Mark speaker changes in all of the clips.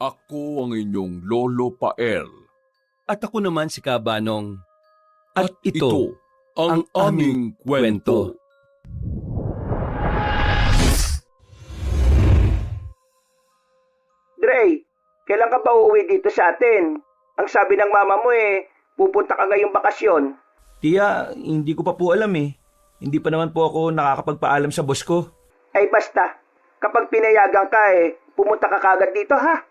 Speaker 1: Ako ang inyong Lolo Pael.
Speaker 2: At ako naman si Kabanong. At
Speaker 1: Ito ang aming kwento.
Speaker 3: Dre, kailan ka ba uuwi dito sa atin? Ang sabi ng mama mo pupunta ka ngayong bakasyon.
Speaker 4: Tiya, hindi ko pa po alam eh. Hindi pa naman po ako nakakapagpaalam sa boss ko.
Speaker 3: Ay basta, kapag pinayagan ka pumunta ka kagad dito ha.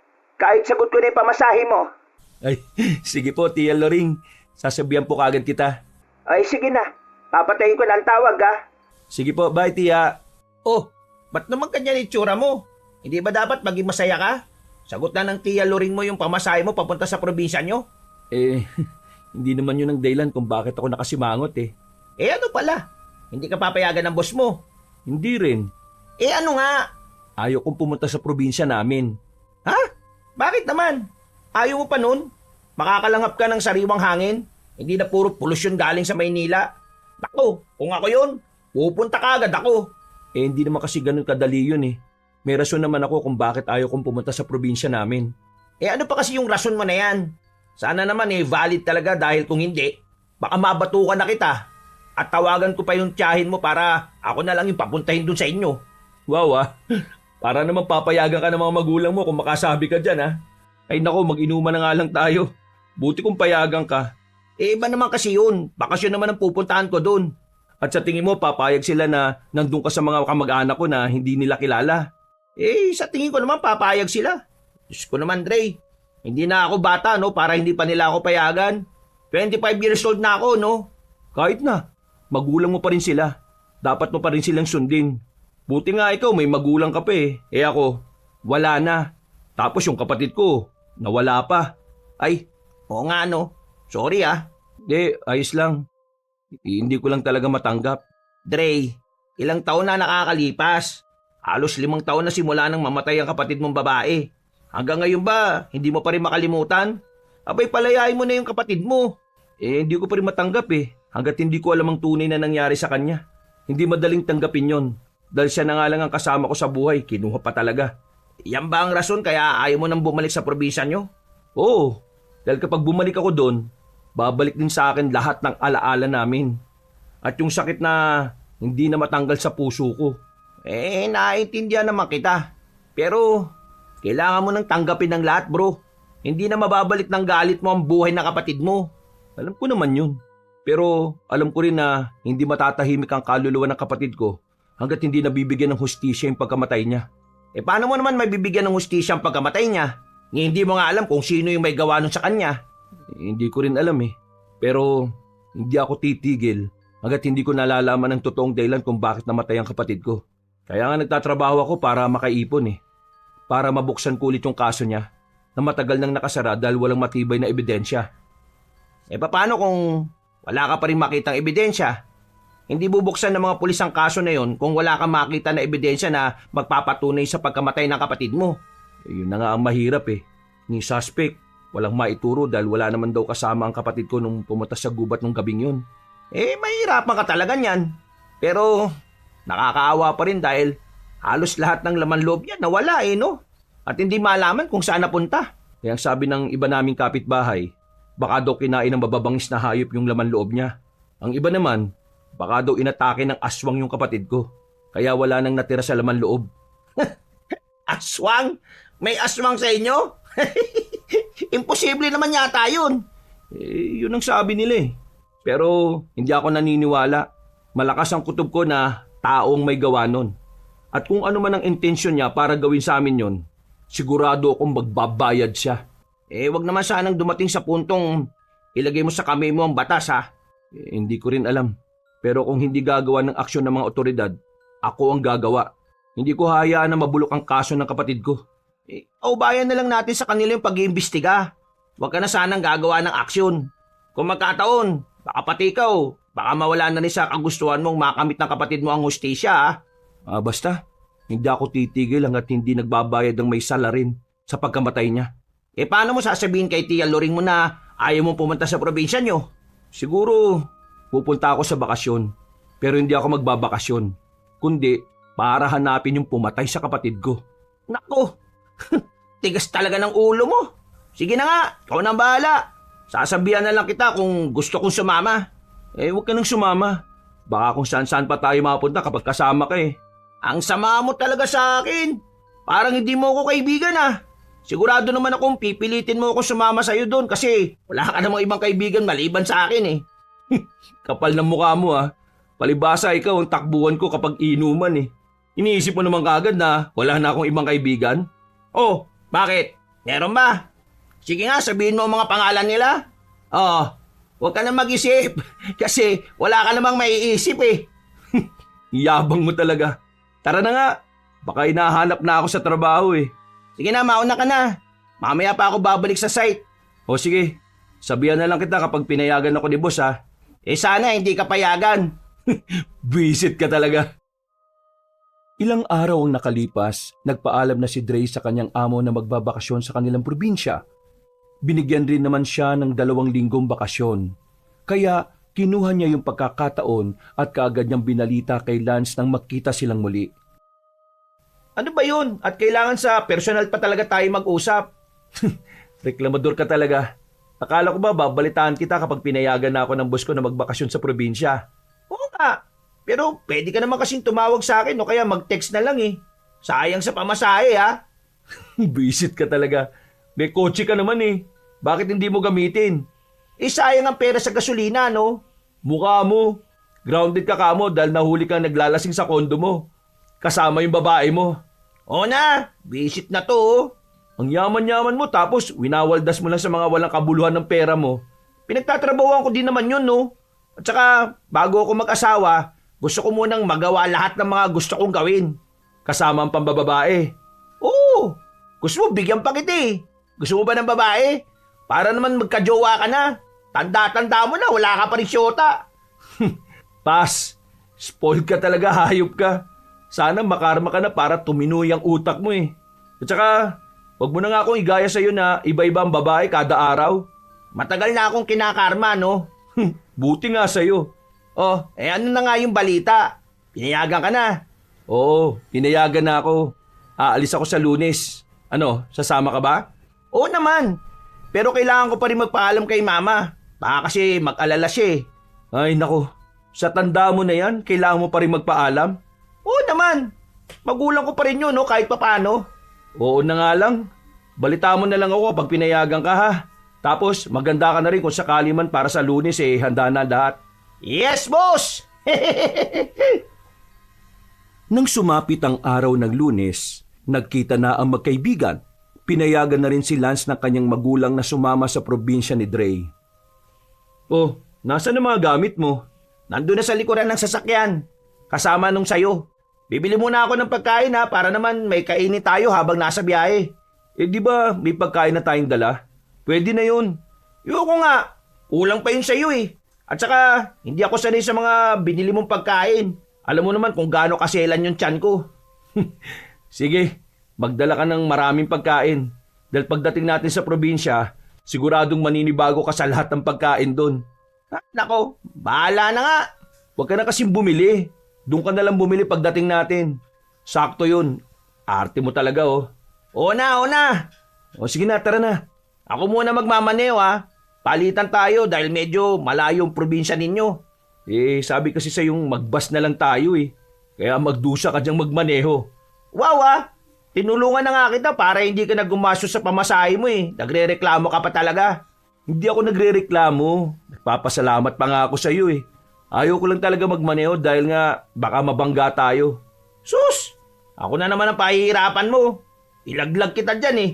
Speaker 3: Kahit sagot ko na yung pamasahe mo.
Speaker 4: Ay, sige po, Tia Loring. Sasabihan po kagad kita.
Speaker 3: Ay sige na, papatayin ko na ang tawag ha.
Speaker 4: Sige po, bye Tia.
Speaker 5: Oh, ba't naman ganyan itsura mo? Hindi ba dapat maging masaya ka? Sagot na ng Tia Loring mo yung pamasahe mo papunta sa probinsya nyo?
Speaker 4: Eh, hindi naman yun ang dahilan kung bakit ako nakasimangot eh.
Speaker 5: Eh ano pala? Hindi ka papayagan ng boss mo?
Speaker 4: Hindi rin.
Speaker 5: Eh ano nga?
Speaker 4: Ayaw kong pumunta sa probinsya namin.
Speaker 5: Ha? Bakit naman? Ayaw mo pa nun? Makakalanghap ka ng sariwang hangin? Hindi na puro polusyon galing sa Maynila. Naku, kung ako yun, pupunta ka agad ako.
Speaker 4: Eh, hindi naman kasi ganun kadali yun eh. May rason naman ako kung bakit ayaw kong pumunta sa probinsya namin.
Speaker 5: Eh ano pa kasi yung rason mo na yan? Sana naman valid talaga dahil kung hindi, baka mabatukan na kita. At tawagan ko pa yung tiyahin mo para ako na lang yung papuntahin dun sa inyo.
Speaker 4: Wow ah, para naman papayagan ka ng mga magulang mo kung makasabi ka dyan ah. Ay nako, mag-inuman na nga lang tayo. Buti kung payagan ka.
Speaker 5: Eh iba naman kasi yun, bakasyon naman ang pupuntahan ko dun.
Speaker 4: At sa tingin mo, papayag sila na nandun ka sa mga kamag-anak ko na hindi nila kilala.
Speaker 5: Eh sa tingin ko naman papayag sila. Diyos ko naman Dre, hindi na ako bata no para hindi pa nila ako payagan. 25 years old na ako no.
Speaker 4: Kahit na, magulang mo pa rin sila. Dapat mo pa rin silang sundin. Buti nga ikaw, may magulang ka pa eh. Eh ako, wala na. Tapos yung kapatid ko, nawala pa.
Speaker 5: Ay, oo nga no. Sorry ah.
Speaker 4: Ayos lang. Hindi ko lang talaga matanggap.
Speaker 5: Dre, ilang taon na nakakalipas. Halos 5 taon na simula nang mamatay ang kapatid mong babae. Hanggang ngayon ba, hindi mo pa rin makalimutan? Abay, palayain mo na yung kapatid mo.
Speaker 4: Hindi ko pa rin matanggap eh. Hanggat hindi ko alam ang tunay na nangyari sa kanya. Hindi madaling tanggapin yon. Dahil siya na nga lang ang kasama ko sa buhay, kinuha pa talaga.
Speaker 5: Yan ba ang rason kaya ayaw mo nang bumalik sa probinsya nyo?
Speaker 4: Oo, dahil kapag bumalik ako doon, babalik din sa akin lahat ng alaala namin. At yung sakit na hindi na matanggal sa puso ko.
Speaker 5: Naiintindihan naman kita. Pero, kailangan mo nang tanggapin ng lahat bro. Hindi na mababalik ng galit mo ang buhay ng kapatid mo.
Speaker 4: Alam ko naman yun. Pero alam ko rin na hindi matatahimik ang kaluluwa ng kapatid ko hanggat hindi nabibigyan ng hustisya yung pagkamatay niya.
Speaker 5: Paano mo naman mabibigyan ng hustisya ang pagkamatay niya? Hindi mo nga alam kung sino yung may gawa nun sa kanya.
Speaker 4: Hindi ko rin alam eh. Pero hindi ako titigil hanggat hindi ko nalalaman ang totoong dahilan kung bakit namatay ang kapatid ko. Kaya nga nagtatrabaho ako para makaipon eh. Para mabuksan ko ulit yung kaso niya na matagal nang nakasara dahil walang matibay na ebidensya.
Speaker 5: Paano kung wala ka pa rin makitang ebidensya? Hindi bubuksan ng mga pulis ang kaso na yon kung wala kang makita na ebidensya na magpapatunay sa pagkamatay ng kapatid mo.
Speaker 4: Yun na nga ang mahirap eh. Ni suspect, walang maituro dahil wala naman daw kasama ang kapatid ko nung pumunta sa gubat nung gabing yun.
Speaker 5: Mahirapan ka talaga niyan. Pero nakakaawa pa rin dahil halos lahat ng laman loob niya nawala no? At hindi malaman kung saan napunta.
Speaker 4: Kaya ang sabi ng iba naming kapitbahay, baka daw kinain ng mababangis na hayop yung laman loob niya. Ang iba naman, baka daw inatake ng aswang yung kapatid ko. Kaya wala nang natira sa laman loob.
Speaker 5: Aswang? May aswang sa inyo? Imposible naman yata yun.
Speaker 4: Yun ang sabi nila eh. Pero hindi ako naniniwala. Malakas ang kutob ko na taong may gawa nun. At kung ano man ang intensyon niya para gawin sa amin yon, sigurado akong magbabayad siya.
Speaker 5: Wag naman sanang dumating sa puntong ilagay mo sa kamay mo ang batas ha.
Speaker 4: Hindi ko rin alam. Pero kung hindi gagawa ng aksyon ng mga otoridad, ako ang gagawa. Hindi ko hayaan na mabulok ang kaso ng kapatid ko.
Speaker 5: Bayan na lang natin sa kanila yung pag-iimbestiga. Huwag ka na sanang gagawa ng aksyon. Kung magkataon, baka pati ikaw, baka mawala na rin sa kagustuhan mong makamit ng kapatid mo ang hustisya ha.
Speaker 4: Basta, hindi ako titigil hanggat hindi nagbabayad ng may salarin sa pagkamatay niya.
Speaker 5: Paano mo sasabihin kay Tia Loring mo na ayaw mo pumunta sa probinsya nyo?
Speaker 4: Siguro, pupunta ako sa bakasyon. Pero hindi ako magbabakasyon. Kundi, para hanapin yung pumatay sa kapatid ko.
Speaker 5: Nako, tigas talaga ng ulo mo. Sige na nga, ikaw na ang bahala. Sasabihan na lang kita kung gusto kong sumama.
Speaker 4: Huwag ka nang sumama. Baka kung saan-saan pa tayo mapunta kapag kasama ka eh.
Speaker 5: Ang sama mo talaga sa akin. Parang hindi mo ako kaibigan ah. Sigurado naman akong pipilitin mo ako sumama sa'yo doon kasi wala ka namang ibang kaibigan maliban sa akin eh.
Speaker 4: Kapal ng mukha mo ah. Palibasa ikaw ang takbuhan ko kapag inuman eh. Iniisip mo naman kagad na wala na akong ibang kaibigan?
Speaker 5: Oh, bakit? Meron ba? Sige nga, sabihin mo ang mga pangalan nila. Oh, huwag ka na mag-isip kasi wala ka namang maiisip eh.
Speaker 4: Yabang mo talaga. Tara na nga. Baka hinahanap na ako sa trabaho eh.
Speaker 5: Sige na, mauna ka na. Mamaya pa ako babalik sa site.
Speaker 4: O sige, sabihan na lang kita kapag pinayagan ako ni boss ha.
Speaker 5: Sana hindi ka payagan.
Speaker 4: Visit ka talaga.
Speaker 2: Ilang araw ang nakalipas, nagpaalam na si Dre sa kanyang amo na magbabakasyon sa kanilang probinsya. Binigyan rin naman siya ng 2 linggong bakasyon. Kaya kinuha niya yung pagkakataon at kaagad niyang binalita kay Lance nang magkita silang muli.
Speaker 5: Ano ba yun? At kailangan sa personal pa talaga tayo mag-usap.
Speaker 4: Reklamador ka talaga. Akala ko ba babalitaan kita kapag pinayagan na ako ng boss ko na magbakasyon sa probinsya?
Speaker 5: Oo nga. Pero pwede ka naman kasing tumawag sa akin o kaya mag-text na lang eh. Sayang sa pamasahe ha.
Speaker 4: Visit ka talaga. May kotse ka naman eh. Bakit hindi mo gamitin?
Speaker 5: Sayang ang pera sa gasolina no?
Speaker 4: Mukha mo. Grounded ka kamo dahil nahuli kang naglalasing sa kondo mo. Kasama yung babae mo.
Speaker 5: Oo na, visit na to oh.
Speaker 4: Ang yaman-yaman mo tapos winawaldas mo lang sa mga walang kabuluhan ng pera mo.
Speaker 5: Pinagtatrabahuan ko din naman yun no. At saka bago ako mag-asawa, gusto ko munang magawa lahat ng mga gusto kong gawin.
Speaker 4: Kasama ang pambababae.
Speaker 5: Oo, gusto mo bigyan pa kita eh. Gusto mo ba ng babae? Para naman magka-jowa ka na. Tanda-tanda mo na, wala ka pa rin syota.
Speaker 4: Pas, spoiled ka talaga, hayop ka. Sana makarma ka na para tuminoy ang utak mo eh. At saka, wag mo na nga akong igaya sa'yo na iba-iba ang babae kada araw.
Speaker 5: Matagal na akong kinakarma no.
Speaker 4: Buti nga sa'yo.
Speaker 5: Oh, ano na nga yung balita? Pinayagan ka na.
Speaker 4: Oo, pinayagan na ako. Aalis ako sa Lunes. Ano, sasama ka ba?
Speaker 5: Oo naman. Pero kailangan ko pa rin magpaalam kay mama. Baka kasi mag-alala siya eh.
Speaker 4: Ay nako, sa tanda mo na yan, kailangan mo pa rin magpaalam?
Speaker 5: Oo naman. Magulang ko pa rin yun no, kahit papano.
Speaker 4: Oo na nga lang. Balita mo na lang ako pag pinayagan ka ha. Tapos maganda ka na rin kung sakali man para sa Lunes eh, handa na lahat.
Speaker 5: Yes, boss!
Speaker 2: Nang sumapit ang araw ng Lunes, nagkita na ang magkaibigan. Pinayagan na rin si Lance ng kanyang magulang na sumama sa probinsya ni Dre.
Speaker 4: Oh, nasa na mga gamit mo?
Speaker 5: Nandun na sa likuran ng sasakyan. Kasama nung sayo. Bibili muna ako ng pagkain ha, para naman may kainin tayo habang nasa biyahe.
Speaker 4: Di ba may pagkain na tayong dala? Pwede na yun.
Speaker 5: Yoko nga, kulang pa yun sa'yo eh. At saka, hindi ako sanay sa mga binili mong pagkain. Alam mo naman kung gaano kaselan yung tiyan ko.
Speaker 4: Sige, magdala ka ng maraming pagkain. Dahil pagdating natin sa probinsya, siguradong maninibago ka sa lahat ng pagkain doon.
Speaker 5: Nako, bahala na nga.
Speaker 4: Huwag ka na kasing bumili. Doon ka na lang bumili pagdating natin. Sakto yun. Arte mo talaga oh.
Speaker 5: Oo na.
Speaker 4: O sige na, tara na.
Speaker 5: Ako muna magmamaneo ha. Palitan tayo dahil medyo malayo ang probinsya ninyo.
Speaker 4: Sabi kasi sa yung magbas na lang tayo eh. Kaya magdusa ka diyang magmaneho.
Speaker 5: Wow tinulungan na nga kita para hindi ka naggumasyo sa pamasahe mo eh. Nagre-reklamo ka pa talaga.
Speaker 4: Hindi ako nagre-reklamo. Nagpapasalamat pa nga ako sa iyo eh. Ayaw ko lang talaga magmaneho dahil nga baka mabangga tayo.
Speaker 5: Sus! Ako na naman ang pahihirapan mo. Ilaglag kita dyan eh.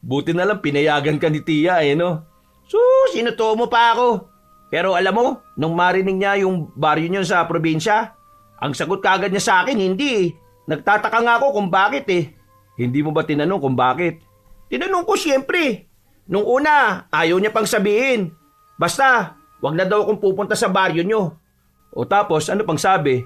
Speaker 4: Buti na lang pinayagan ka ni Tia eh no?
Speaker 5: Sus! Sinuto mo pa ako. Pero alam mo, nung marinig niya yung baryo niyo sa probinsya, ang sagot kagad niya sa akin, hindi eh. Nagtataka nga ako kung bakit eh.
Speaker 4: Hindi mo ba tinanong kung bakit?
Speaker 5: Tinanong ko siyempre. Nung una, ayaw niya pang sabihin. Basta, wag na daw akong pupunta sa baryo niyo.
Speaker 4: O tapos, ano pang sabi?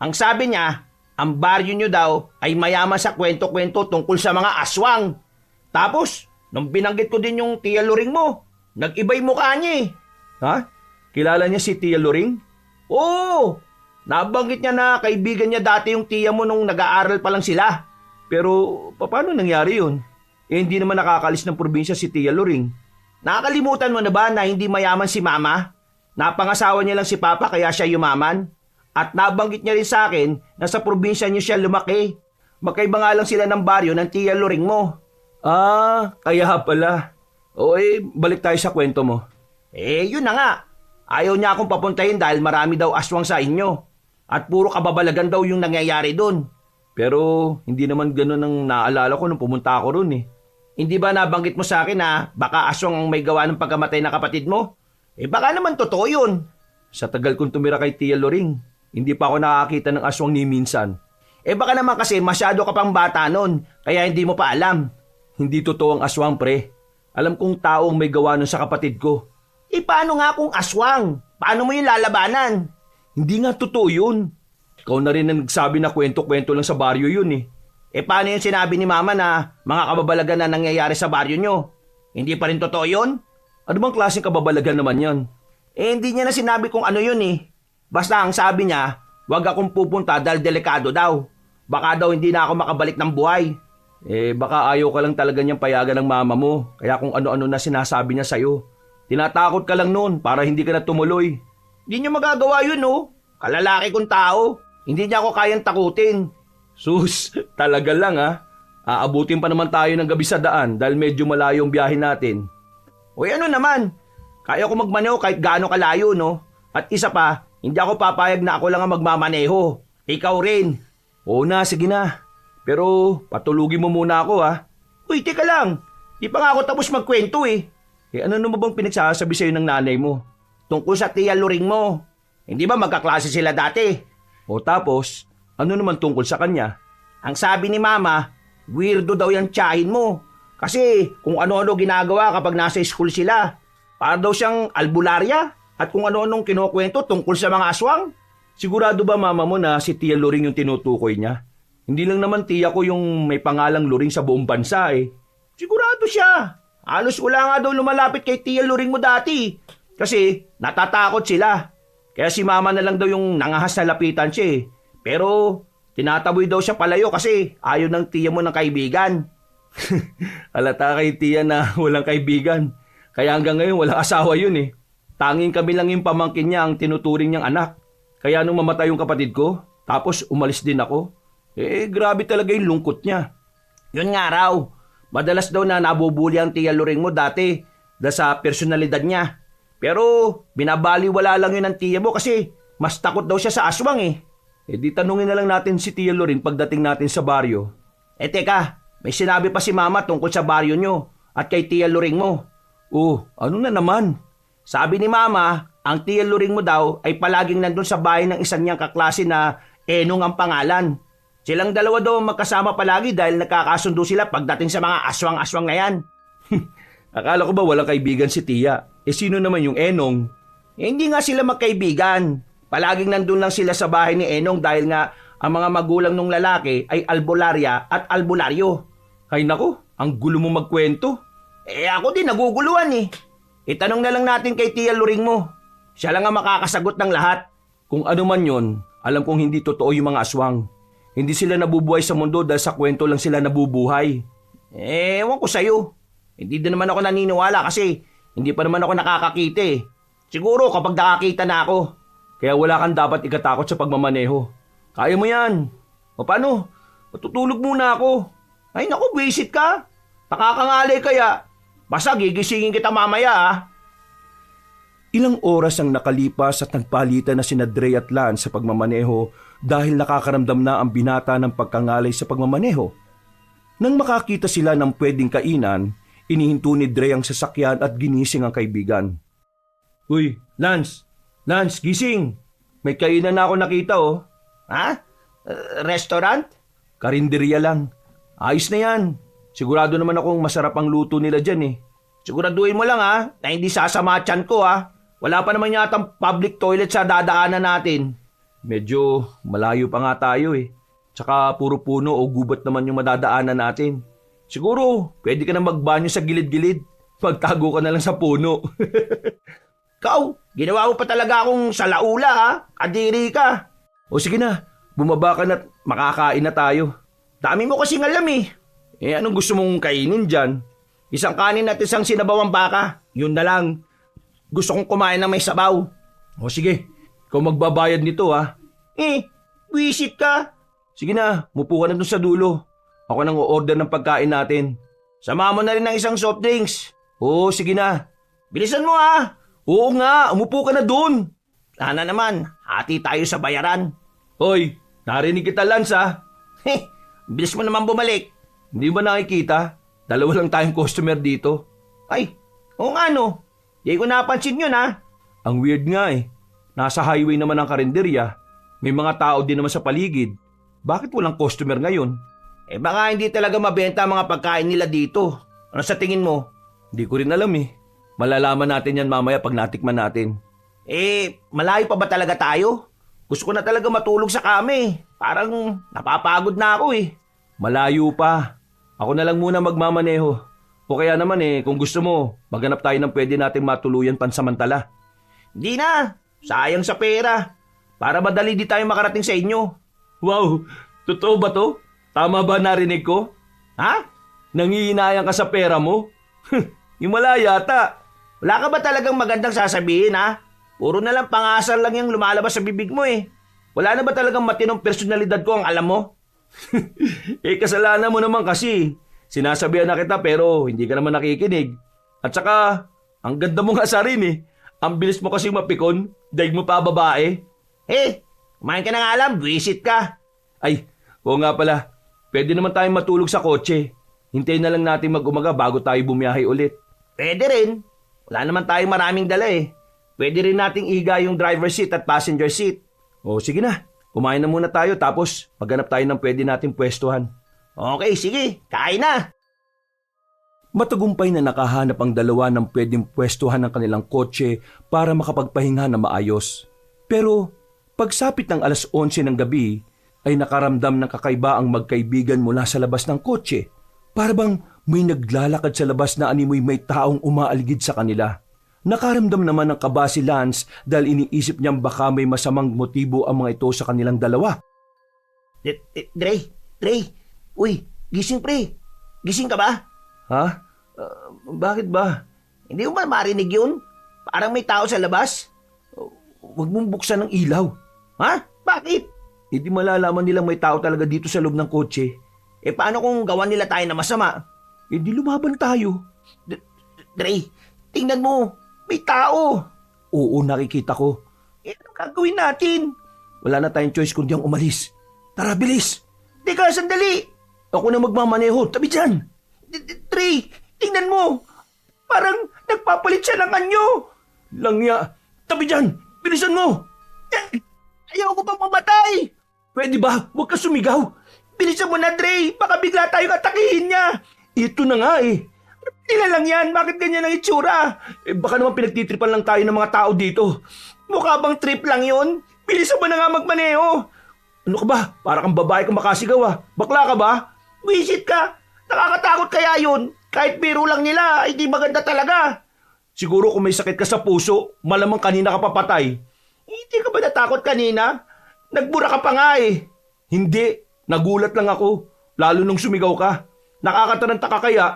Speaker 5: Ang sabi niya, ang baryo niyo daw ay mayaman sa kwento-kwento tungkol sa mga aswang. Tapos, nung binanggit ko din yung Tia Loring mo, nag-ibay mukha niya eh.
Speaker 4: Ha? Kilala niya si Tia Loring?
Speaker 5: Oo! Nabanggit niya na kaibigan niya dati yung tiya mo nung nag-aaral pa lang sila.
Speaker 4: Pero, paano nangyari yun? hindi naman nakakalis ng probinsya si Tia Loring.
Speaker 5: Nakakalimutan mo na ba na hindi mayaman si Mama? Napangasawa niya lang si Papa kaya siya yumaman. At nabanggit niya rin sa akin na sa probinsya niyo siya lumaki. Magkaiba nga lang sila ng baryo ng Tia Loring mo.
Speaker 4: Ah, kaya pala. O balik tayo sa kwento mo.
Speaker 5: Yun na nga. Ayaw niya akong papuntahin dahil marami daw aswang sa inyo. At puro kababalagan daw yung nangyayari doon.
Speaker 4: Pero hindi naman ganun ang naalala ko nung pumunta ako ron eh.
Speaker 5: Hindi ba nabanggit mo sa akin na baka aswang ang may gawa ng pagkamatay ng kapatid mo? Baka naman totoo yun.
Speaker 4: Sa tagal kong tumira kay Tia Loring, hindi pa ako nakakita ng aswang ni minsan.
Speaker 5: Baka naman kasi masyado ka pang bata nun, kaya hindi mo pa alam.
Speaker 4: Hindi totoo ang aswang, pre. Alam kong tao ang may gawa nun sa kapatid ko.
Speaker 5: Paano nga kung aswang? Paano mo yung lalabanan?
Speaker 4: Hindi nga totoo yun. Ikaw na rin ang nagsabi na kwento-kwento lang sa baryo yun eh.
Speaker 5: Paano yung sinabi ni Mama na mga kababalagan na nangyayari sa baryo nyo? Hindi pa rin totoo yun?
Speaker 4: Ano bang klaseng kababalagan naman yan?
Speaker 5: Hindi niya na sinabi kung ano yun eh. Basta ang sabi niya, wag akong pupunta dahil delikado daw. Baka daw hindi na ako makabalik ng buhay.
Speaker 4: Baka ayaw ka lang talaga niyang payagan ng mama mo. Kaya kung ano-ano na sinasabi niya sa'yo. Tinatakot ka lang noon para hindi ka na tumuloy.
Speaker 5: Hindi niya magagawa yun oh. Kalalaki kong tao. Hindi niya ako kayang takutin.
Speaker 4: Sus, talaga lang ha. Aabutin pa naman tayo ng gabi sa daan dahil medyo malayo ang biyahe natin.
Speaker 5: Ano naman? Kaya ko magmaneho kahit gaano kalayo no. At isa pa, hindi ako papayag na ako lang ang magmamaneho. Ikaw rin.
Speaker 4: Oo na, sige na. Pero patulugin mo muna ako ha.
Speaker 5: Teka lang. Di pa nga ako tapos magkwento eh.
Speaker 4: Ano naman bang pinagsasabi sa'yo ng nanay mo?
Speaker 5: Tungkol sa Tia Loring mo. Hindi ba magkaklase sila dati?
Speaker 4: O tapos, ano naman tungkol sa kanya?
Speaker 5: Ang sabi ni Mama, weirdo daw yung tiyahin mo. Kasi kung ano-ano ginagawa kapag nasa school sila. Para daw siyang albularya at kung ano-anong kinukwento tungkol sa mga aswang.
Speaker 4: Sigurado ba mama mo na si Tia Loring yung tinutukoy niya? Hindi lang naman tiya ko yung may pangalang Loring sa buong bansa eh.
Speaker 5: Sigurado siya. Halos wala nga daw lumalapit kay Tia Loring mo dati. Kasi natatakot sila. Kaya si Mama na lang daw yung nangahas na lapitan siya eh. Pero tinataboy daw siya palayo kasi ayaw ng tiya mo ng kaibigan.
Speaker 4: Halata kay tiya na walang kaibigan. Kaya hanggang ngayon walang asawa yun eh. Tanging kami lang yung pamangkin niya ang tinuturing niyang anak. Kaya nung mamatay yung kapatid ko, tapos umalis din ako. Grabe talaga yung lungkot niya.
Speaker 5: Yun nga raw. Madalas daw na nabubuli ang Tia Loring mo dati dahil sa personalidad niya. Pero binabaliwala lang yun ng tiya mo kasi mas takot daw siya sa aswang eh.
Speaker 4: Di tanungin na lang natin si Tia Loring pagdating natin sa baryo.
Speaker 5: Teka, may sinabi pa si Mama tungkol sa baryo nyo at kay Tia Loring mo.
Speaker 4: Ano na naman?
Speaker 5: Sabi ni Mama, ang Tia Loring mo daw ay palaging nandun sa bahay ng isang niyang kaklase na Enong ang pangalan. Silang dalawa daw magkasama palagi dahil nagkakasundo sila pagdating sa mga aswang-aswang na yan.
Speaker 4: Akala ko ba walang kaibigan si Tia? Sino naman yung Enong?
Speaker 5: Hindi nga sila magkaibigan. Palaging nandun lang sila sa bahay ni Enong dahil nga ang mga magulang ng lalaki ay albularya at albularyo.
Speaker 4: Ay nako, ang gulo mo magkwento.
Speaker 5: Ako din naguguluhan eh. Itanong na lang natin kay Tia Loring mo. Siya lang ang makakasagot ng lahat.
Speaker 4: Kung ano man yon, alam kong hindi totoo yung mga aswang. Hindi sila nabubuhay sa mundo dahil sa kwento lang sila nabubuhay.
Speaker 5: Ewan ko sa'yo. Hindi din naman ako naniniwala kasi hindi pa naman ako nakakakita eh. Siguro kapag nakakita na ako.
Speaker 4: Kaya wala kang dapat ikatakot sa pagmamaneho. Kaya mo yan. O paano? Matutulog muna ako.
Speaker 5: Ay naku, visit ka. Nakakangalay kaya. Basta gigisingin kita mamaya ah.
Speaker 2: Ilang oras ang nakalipas at nagpalitan na sina Dre at Lance sa pagmamaneho dahil nakakaramdam na ang binata ng pagkangalay sa pagmamaneho. Nang makakita sila ng pwedeng kainan, inihinto ni Dre ang sasakyan at ginising ang kaibigan.
Speaker 4: Uy, Lance! Lance, gising! May kainan na ako nakita oh.
Speaker 5: Ha? Restaurant?
Speaker 4: Karinderya lang. Ayos na yan. Sigurado naman akong masarap ang luto nila dyan eh.
Speaker 5: Siguraduhin mo lang ha, na hindi sasama tiyan ko ha. Wala pa naman yatang public toilet sa dadaanan natin.
Speaker 4: Medyo malayo pa nga tayo eh. Tsaka puro puno o gubat naman yung madadaanan natin. Siguro, pwede ka na magbanyo sa gilid-gilid. Magtago ka na lang sa puno.
Speaker 5: Kau, ginawa mo pa talaga akong salaula ha. Kadiri ka.
Speaker 4: O sige na, bumaba ka na't makakain na tayo.
Speaker 5: Dami mo kasing alam eh. Anong gusto mong kainin dyan? Isang kanin at isang sinabawang baka. Yun na lang. Gusto kong kumain ng may sabaw.
Speaker 4: O sige, ikaw magbabayad nito ha.
Speaker 5: Wisit ka.
Speaker 4: Sige na, mupo ka na dun sa dulo. Ako nang o-order ng pagkain natin.
Speaker 5: Sama mo na rin ng isang soft drinks.
Speaker 4: Oo, sige na.
Speaker 5: Bilisan mo ha.
Speaker 4: Oo nga, umupo ka na dun.
Speaker 5: Sana naman, hati tayo sa bayaran.
Speaker 4: Hoy, narinig kita Lance ha.
Speaker 5: Bilis mo naman bumalik.
Speaker 4: Hindi ba nakikita? Dalawa lang tayong customer dito.
Speaker 5: Ay, oo nga no. Di ko napansin yun ha.
Speaker 4: Ang weird nga eh. Nasa highway naman ang karinderya. May mga tao din naman sa paligid. Bakit walang customer ngayon?
Speaker 5: Baka hindi talaga mabenta ang mga pagkain nila dito. Ano sa tingin mo?
Speaker 4: Hindi ko rin alam eh. Malalaman natin yan mamaya pag natikman natin.
Speaker 5: Malayo pa ba talaga tayo? Gusto ko na talaga matulog sa kami. Parang napapagod na ako eh.
Speaker 4: Malayo pa. Ako na lang muna magmamaneho. O kaya naman kung gusto mo, maghanap tayo ng pwede nating matuluyan pansamantala.
Speaker 5: Hindi na. Sayang sa pera. Para madali di tayo makarating sa inyo.
Speaker 4: Wow, totoo ba to? Tama ba narinig ko?
Speaker 5: Ha?
Speaker 4: Nangihinayang ka sa pera mo? Himala yata.
Speaker 5: Wala ka ba talagang magandang sasabihin ha? Puro na lang pangasar lang yung lumalabas sa bibig mo eh. Wala na ba talagang matinong personalidad ko ang alam mo?
Speaker 4: Kasalanan mo naman kasi. Sinasabihan na kita pero hindi ka naman nakikinig. At saka, ang ganda mo nga sa rin eh. Ang bilis mo kasi mapikon, daig mo pa babae.
Speaker 5: Kumain ka na nga alam, visit ka.
Speaker 4: Ay, oo nga pala. Pwede naman tayong matulog sa kotse. Hintayin na lang natin mag-umaga bago tayo bumiyahe ulit.
Speaker 5: Pwede rin. Wala naman tayong maraming dala eh. Pwede rin nating iga yung driver seat at passenger seat.
Speaker 4: O sige na, kumain na muna tayo tapos maghanap tayo ng pwede nating pwestuhan.
Speaker 5: Okay, sige. Kain na.
Speaker 2: Matagumpay na nakahanap ang dalawa ng pwedeng pwestuhan ng kanilang kotse para makapagpahinga na maayos. Pero pagsapit ng 11:00 ng gabi ay nakaramdam ng kakaiba ang magkaibigan mula sa labas ng kotse. Para bang may naglalakad sa labas na animoy may taong umaaligid sa kanila. Nakaramdam naman ng kaba si Lance dahil iniisip niyang baka may masamang motibo ang mga ito sa kanilang dalawa.
Speaker 5: Dre. Uy, gising pre. Gising ka ba?
Speaker 4: Ha? Bakit ba?
Speaker 5: Hindi mo ba marinig yun? Parang may tao sa labas.
Speaker 4: Huwag mong buksan ng ilaw.
Speaker 5: Ha? Bakit?
Speaker 4: Hindi malalaman nilang may tao talaga dito sa loob ng kotse.
Speaker 5: Paano kung gawan nila tayo na masama?
Speaker 4: Di lumaban tayo.
Speaker 5: Dre, tingnan mo. May tao.
Speaker 4: Oo, nakikita ko.
Speaker 5: Anong gagawin natin?
Speaker 4: Wala na tayong choice kundi ang umalis. Tara, bilis!
Speaker 5: Teka, sandali.
Speaker 4: Ako na magmamaneho. Tabi dyan!
Speaker 5: Dre, tingnan mo. Parang nagpapalit siya ng anyo.
Speaker 4: Langya! Tabi dyan! Bilisan mo!
Speaker 5: Ayaw ko pang mamatay.
Speaker 4: Pwede ba? Huwag ka sumigaw.
Speaker 5: Bilisan mo na, Dre. Baka bigla tayong atakihin niya.
Speaker 4: Ito na nga eh.
Speaker 5: Tila lang yan. Bakit ganyan ang itsura?
Speaker 4: Baka naman pinagtitripan lang tayo ng mga tao dito.
Speaker 5: Mukha bang trip lang yun? Bilisan mo na nga magmaneho.
Speaker 4: Ano ka ba? Para kang babae kang makasigaw ah. Bakla ka ba?
Speaker 5: Wisit ka. Nakakatakot kaya yun. Kahit biro lang nila, hindi maganda talaga.
Speaker 4: Siguro kung may sakit ka sa puso, malamang kanina ka papatay.
Speaker 5: Hindi ka ba natakot kanina? Nagbura ka pa nga eh.
Speaker 4: Hindi. Nagulat lang ako. Lalo nung sumigaw ka. Nakakataranta ka kaya?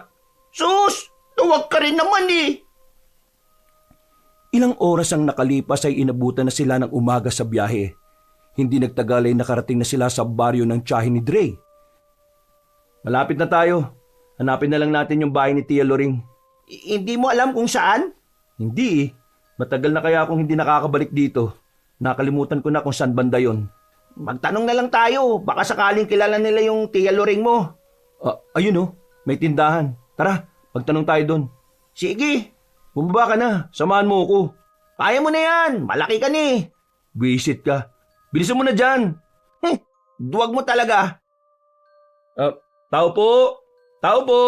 Speaker 5: Sus! Tuwag ka rin naman eh.
Speaker 2: Ilang oras ang nakalipas ay inabutan na sila ng umaga sa biyahe. Hindi nagtagal ay nakarating na sila sa baryo ng tiyahin ni Dre.
Speaker 4: Malapit na tayo. Hanapin na lang natin yung bahay ni Tia Loring.
Speaker 5: Hindi mo alam kung saan?
Speaker 4: Hindi eh. Matagal na kaya akong hindi nakakabalik dito. Nakalimutan ko na kung saan banda yon.
Speaker 5: Magtanong na lang tayo. Baka sakaling kilala nila yung Tia Loring mo.
Speaker 4: Ayun oh, may tindahan. Tara, magtanong tayo doon.
Speaker 5: Sige.
Speaker 4: Bumaba ka na, samahan mo ako.
Speaker 5: Kaya mo na yan, malaki ka ni.
Speaker 4: Visit ka. Bilisan mo na dyan.
Speaker 5: Duwag mo talaga.
Speaker 4: Tao po! Tao po!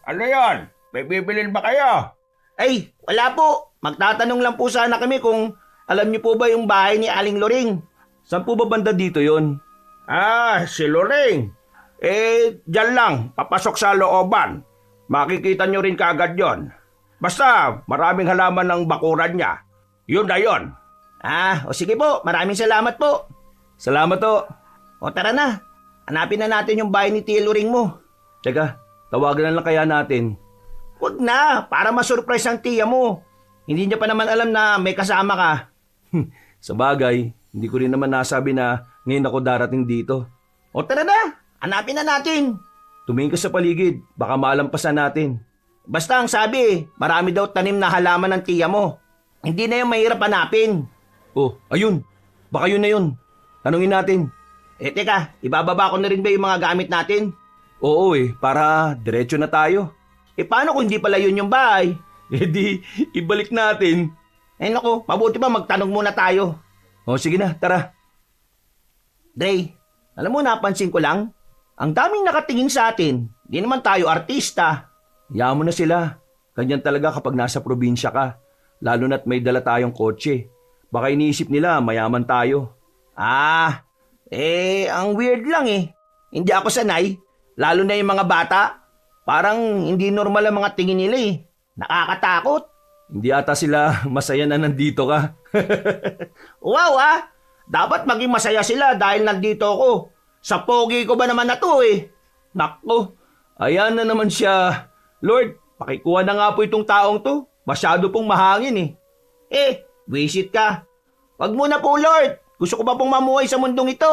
Speaker 5: Ano yan? May bibilin ba kayo? Ay, wala po. Magtatanong lang po sana kami kung alam niyo po ba yung bahay ni Aling Loring.
Speaker 4: Saan po ba banda dito yon?
Speaker 5: Si Loring. Diyan lang, papasok sa looban. Makikita nyo rin kaagad yon. Basta, maraming halaman ng bakuran niya. Yun na yun. O sige po, maraming salamat po.
Speaker 4: Salamat to.
Speaker 5: O tara na, hanapin na natin yung bahay ni Tia Loring mo.
Speaker 4: Teka, tawagan na lang kaya natin.
Speaker 5: Huwag na, para masurprise ang tiya mo. Hindi niya pa naman alam na may kasama ka.
Speaker 4: Sa bagay, hindi ko rin naman nasabi na ngayon ako darating dito.
Speaker 5: O tara na, hanapin na natin.
Speaker 4: Tumingin ka sa paligid, baka malampasan natin.
Speaker 5: Basta ang sabi, marami daw tanim na halaman ng tiya mo. Hindi na yung mahirap hanapin.
Speaker 4: Oh, ayun. Baka yun na yun. Tanungin natin.
Speaker 5: Teka, ibababa ko na rin ba yung mga gamit natin?
Speaker 4: Oo para diretso na tayo.
Speaker 5: Paano kung hindi pala yun yung bahay?
Speaker 4: Di, ibalik natin.
Speaker 5: Naku, mabuti pa magtanong muna tayo.
Speaker 4: O sige na, tara.
Speaker 5: Dre, alam mo napansin ko lang, ang daming nakatingin sa atin. Di naman tayo artista.
Speaker 4: Hayaan mo na sila. Ganyan talaga kapag nasa probinsya ka. Lalo na't may dala tayong kotse. Baka iniisip nila mayaman tayo.
Speaker 5: Ang weird lang eh. Hindi ako sanay. Lalo na yung mga bata. Parang hindi normal ang mga tingin nila eh. Nakakatakot.
Speaker 4: Hindi ata sila masaya na nandito ka.
Speaker 5: Wow Dapat maging masaya sila dahil nandito ako. Sa pogi ko ba naman na to eh. Nakko.
Speaker 4: Ayan na naman siya. Lord, pakikuha na nga po itong taong to. Masyado pong mahangin eh.
Speaker 5: Visit ka. Wag muna po Lord. Gusto ko pa pong mamuhay sa mundong ito.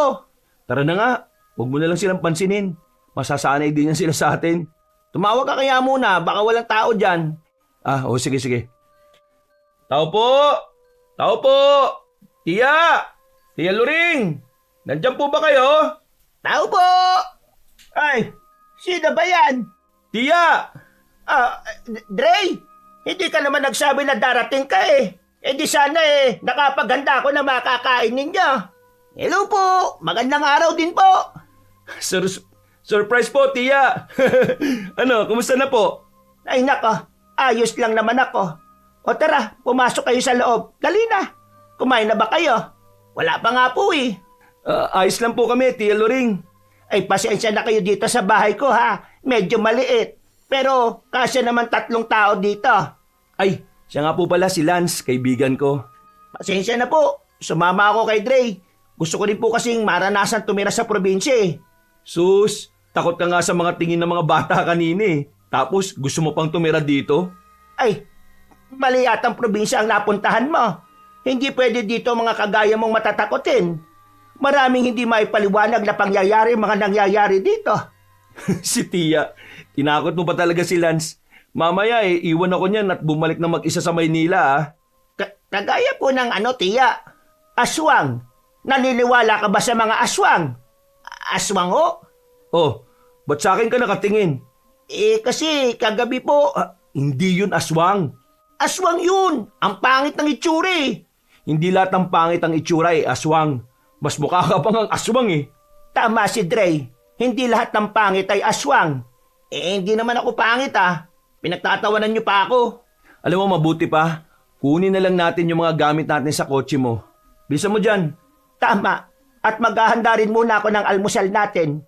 Speaker 4: Tara na nga. Huwag mo na lang silang pansinin. Masasanay din yan sila sa atin.
Speaker 5: Tumawag ka kaya muna. Baka walang tao dyan.
Speaker 4: Sige. Tao po! Tao po! Tiya! Tiya Luring! Nandyan po ba kayo?
Speaker 5: Tao po! Ay, sino ba yan?
Speaker 4: Tiya!
Speaker 5: Dre, hindi ka naman nagsabi na darating ka eh. Di sana nakapaghanda ako na makakain ninyo. Hello po, magandang araw din po.
Speaker 4: Surprise po, Tiya! Kumusta na po?
Speaker 5: Ay nako, ayos lang naman ako. O tara, pumasok kayo sa loob. Dali na. Kumain na ba kayo? Wala pa nga po eh.
Speaker 4: Ayos lang po kami, Tiya Luring.
Speaker 5: Ay pasensya na kayo dito sa bahay ko ha. Medyo maliit. Pero kasya naman 3 tao dito.
Speaker 4: Ay, siya nga po pala si Lance, kaibigan ko.
Speaker 5: Pasensya na po. Sumama ako kay Dre. Gusto ko rin po kasing maranasan tumira sa probinsya eh.
Speaker 4: Sus, takot ka nga sa mga tingin ng mga bata kanina eh. Tapos gusto mo pang tumira dito?
Speaker 5: Ay, mali atang probinsya ang napuntahan mo. Hindi pwede dito mga kagaya mong matatakotin. Maraming hindi maipaliwanag na pangyayari mga nangyayari dito.
Speaker 4: Si Tia, tinakot mo pa talaga si Lance. Mamaya iwan ako niyan at bumalik na mag-isa sa Maynila
Speaker 5: Kagaya po ng Tia? Aswang. Naniniwala ka ba sa mga aswang? Aswang ho?
Speaker 4: Oh, ba't sa akin ka nakatingin?
Speaker 5: Kasi kagabi po...
Speaker 4: Hindi yun aswang.
Speaker 5: Aswang yun! Ang pangit ng itsura eh.
Speaker 4: Hindi lahat ng pangit ang itsura aswang. Mas mukha ka pang ang aswang eh.
Speaker 5: Tama si Dre. Hindi lahat ng pangit ay aswang. Hindi naman ako pangit Pinagtatawanan niyo pa ako.
Speaker 4: Alam mo, mabuti pa. Kunin na lang natin yung mga gamit natin sa kotse mo. Bilisan mo dyan.
Speaker 5: Tama. At maghahanda rin muna ako ng almusal natin.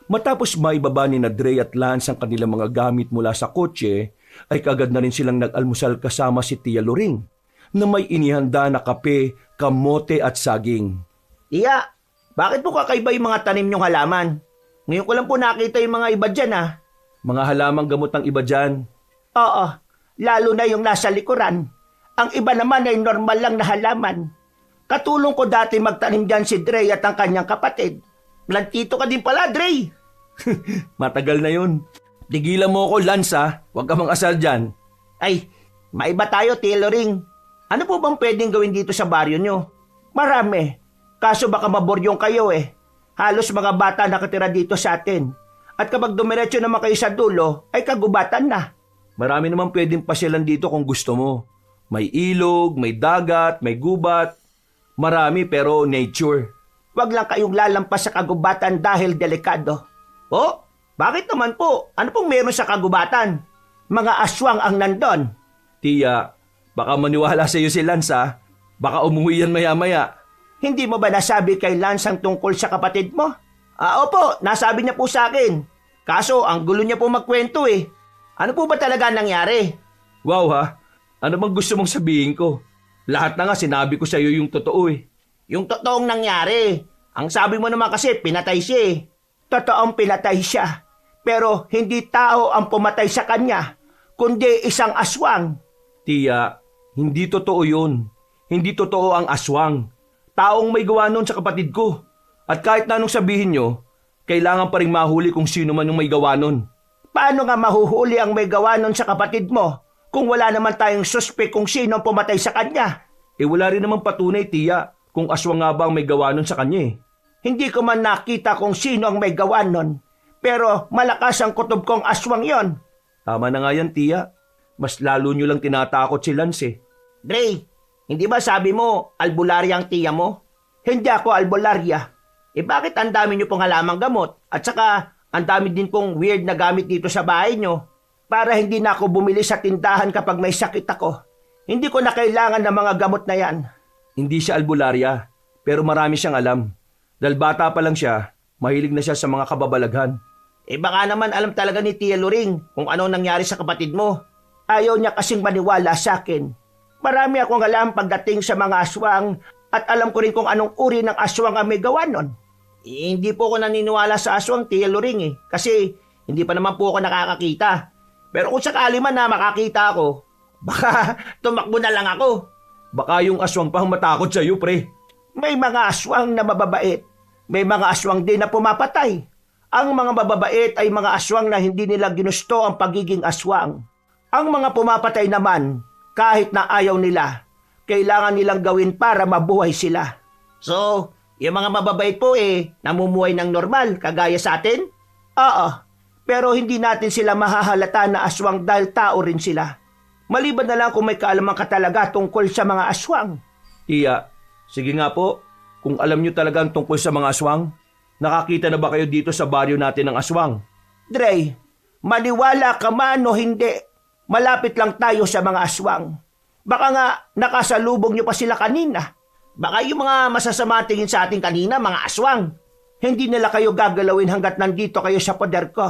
Speaker 2: Matapos maibaba ni na Dre at Lance ang kanilang mga gamit mula sa kotse, ay kagad na rin silang nag-almusal kasama si Tia Luring na may inihanda na kape, kamote at saging.
Speaker 5: Tia, bakit po kakaiba yung mga tanim niyong halaman? Ngayon ko lang po nakita yung mga iba dyan
Speaker 2: Mga halamang gamot ang iba dyan.
Speaker 5: Oo, lalo na yung nasa likuran. Ang iba naman ay normal lang na halaman. Katulong ko dati magtanim dyan si Dre at ang kanyang kapatid. Plantito ka din pala, Dre.
Speaker 2: Matagal na yun. Tigilan mo ako, Lance Huwag ka mang-asal dyan.
Speaker 5: Ay, maiba tayo, tailoring. Ano po bang pwedeng gawin dito sa baryo nyo? Marami. Kaso baka maboryong kayo Halos mga bata nakatira dito sa atin. At kapag dumiretso naman kayo sa dulo, ay kagubatan na.
Speaker 2: Marami naman pwedeng pasyalan dito kung gusto mo. May ilog, may dagat, may gubat. Marami pero nature.
Speaker 5: Huwag lang kayong lalampas sa kagubatan dahil delikado. Oh, bakit naman po? Ano pong meron sa kagubatan? Mga aswang ang nandon.
Speaker 2: Tia, baka maniwala sa iyo si Lance Baka umuwi yan maya-maya.
Speaker 5: Hindi mo ba nasabi kay Lance ang tungkol sa kapatid mo? Opo, nasabi niya po sa akin. Kaso, ang gulo niya po magkwento Ano po ba talaga nangyari?
Speaker 2: Wow Ano bang gusto mong sabihin ko? Lahat na nga sinabi ko sa iyo yung totoo
Speaker 5: Yung totoong nangyari. Ang sabi mo naman kasi pinatay siya Totoong pinatay siya.
Speaker 3: Pero hindi tao ang pumatay sa kanya, kundi isang aswang.
Speaker 4: Tiya, hindi totoo yun. Hindi totoo ang aswang. Taong may gawa nun sa kapatid ko. At kahit na anong sabihin nyo, kailangan pa rin mahuli kung sino man yung may gawa nun.
Speaker 3: Paano nga mahuhuli ang may gawa nun sa kapatid mo kung wala naman tayong suspek kung sino ang pumatay sa kanya?
Speaker 4: Wala rin namang patunay, Tiya, kung aswang nga ba ang may gawa nun sa kanya eh.
Speaker 3: Hindi ko man nakita kung sino ang may gawa nun, pero malakas ang kutob kong aswang yon.
Speaker 4: Tama na nga yan, Tiya. Mas lalo nyo lang tinatakot si Lance eh.
Speaker 5: Dre, hindi ba sabi mo, albularya ang tiya mo?
Speaker 3: Hindi ako albularya.
Speaker 5: Bakit ang dami nyo pong halamang gamot? At saka, ang dami din pong weird na gamit dito sa bahay nyo.
Speaker 3: Para hindi na ako bumili sa tindahan kapag may sakit ako. Hindi ko na kailangan ng mga gamot na yan.
Speaker 4: Hindi siya albularya, pero marami siyang alam. Dahil bata pa lang siya, mahilig na siya sa mga kababalaghan.
Speaker 5: Baka naman alam talaga ni Tia Luring kung ano nangyari sa kapatid mo.
Speaker 3: Ayaw niya kasing maniwala sa akin. Marami akong alam pagdating sa mga aswang at alam ko rin kung anong uri ng aswang ang may gawa nun.
Speaker 5: Hindi po ako naniniwala sa aswang, Tia Luring kasi hindi pa naman po ako nakakakita. Pero kung sakali man na makakita ako, baka tumakbo na lang ako.
Speaker 4: Baka yung aswang pang matakot sa'yo, pre.
Speaker 3: May mga aswang na mababait. May mga aswang din na pumapatay. Ang mga mababait ay mga aswang na hindi nila ginusto ang pagiging aswang. Ang mga pumapatay naman, kahit na ayaw nila, kailangan nilang gawin para mabuhay sila.
Speaker 5: So, yung mga mababait po namumuhay ng normal, kagaya sa atin?
Speaker 3: Oo, pero hindi natin sila mahahalata na aswang dahil tao rin sila. Maliban na lang kung may kaalaman ka talaga tungkol sa mga aswang.
Speaker 4: Tiya, sige nga po, kung alam nyo talaga ang tungkol sa mga aswang, nakakita na ba kayo dito sa baryo natin ng aswang?
Speaker 3: Dre, maniwala ka man o hindi, malapit lang tayo sa mga aswang. Baka nga nakasalubong nyo pa sila kanina.
Speaker 5: Baka yung mga masasama tingin sa atin kanina, mga aswang.
Speaker 3: Hindi nila kayo gagalawin hanggat nandito kayo sa poder ko.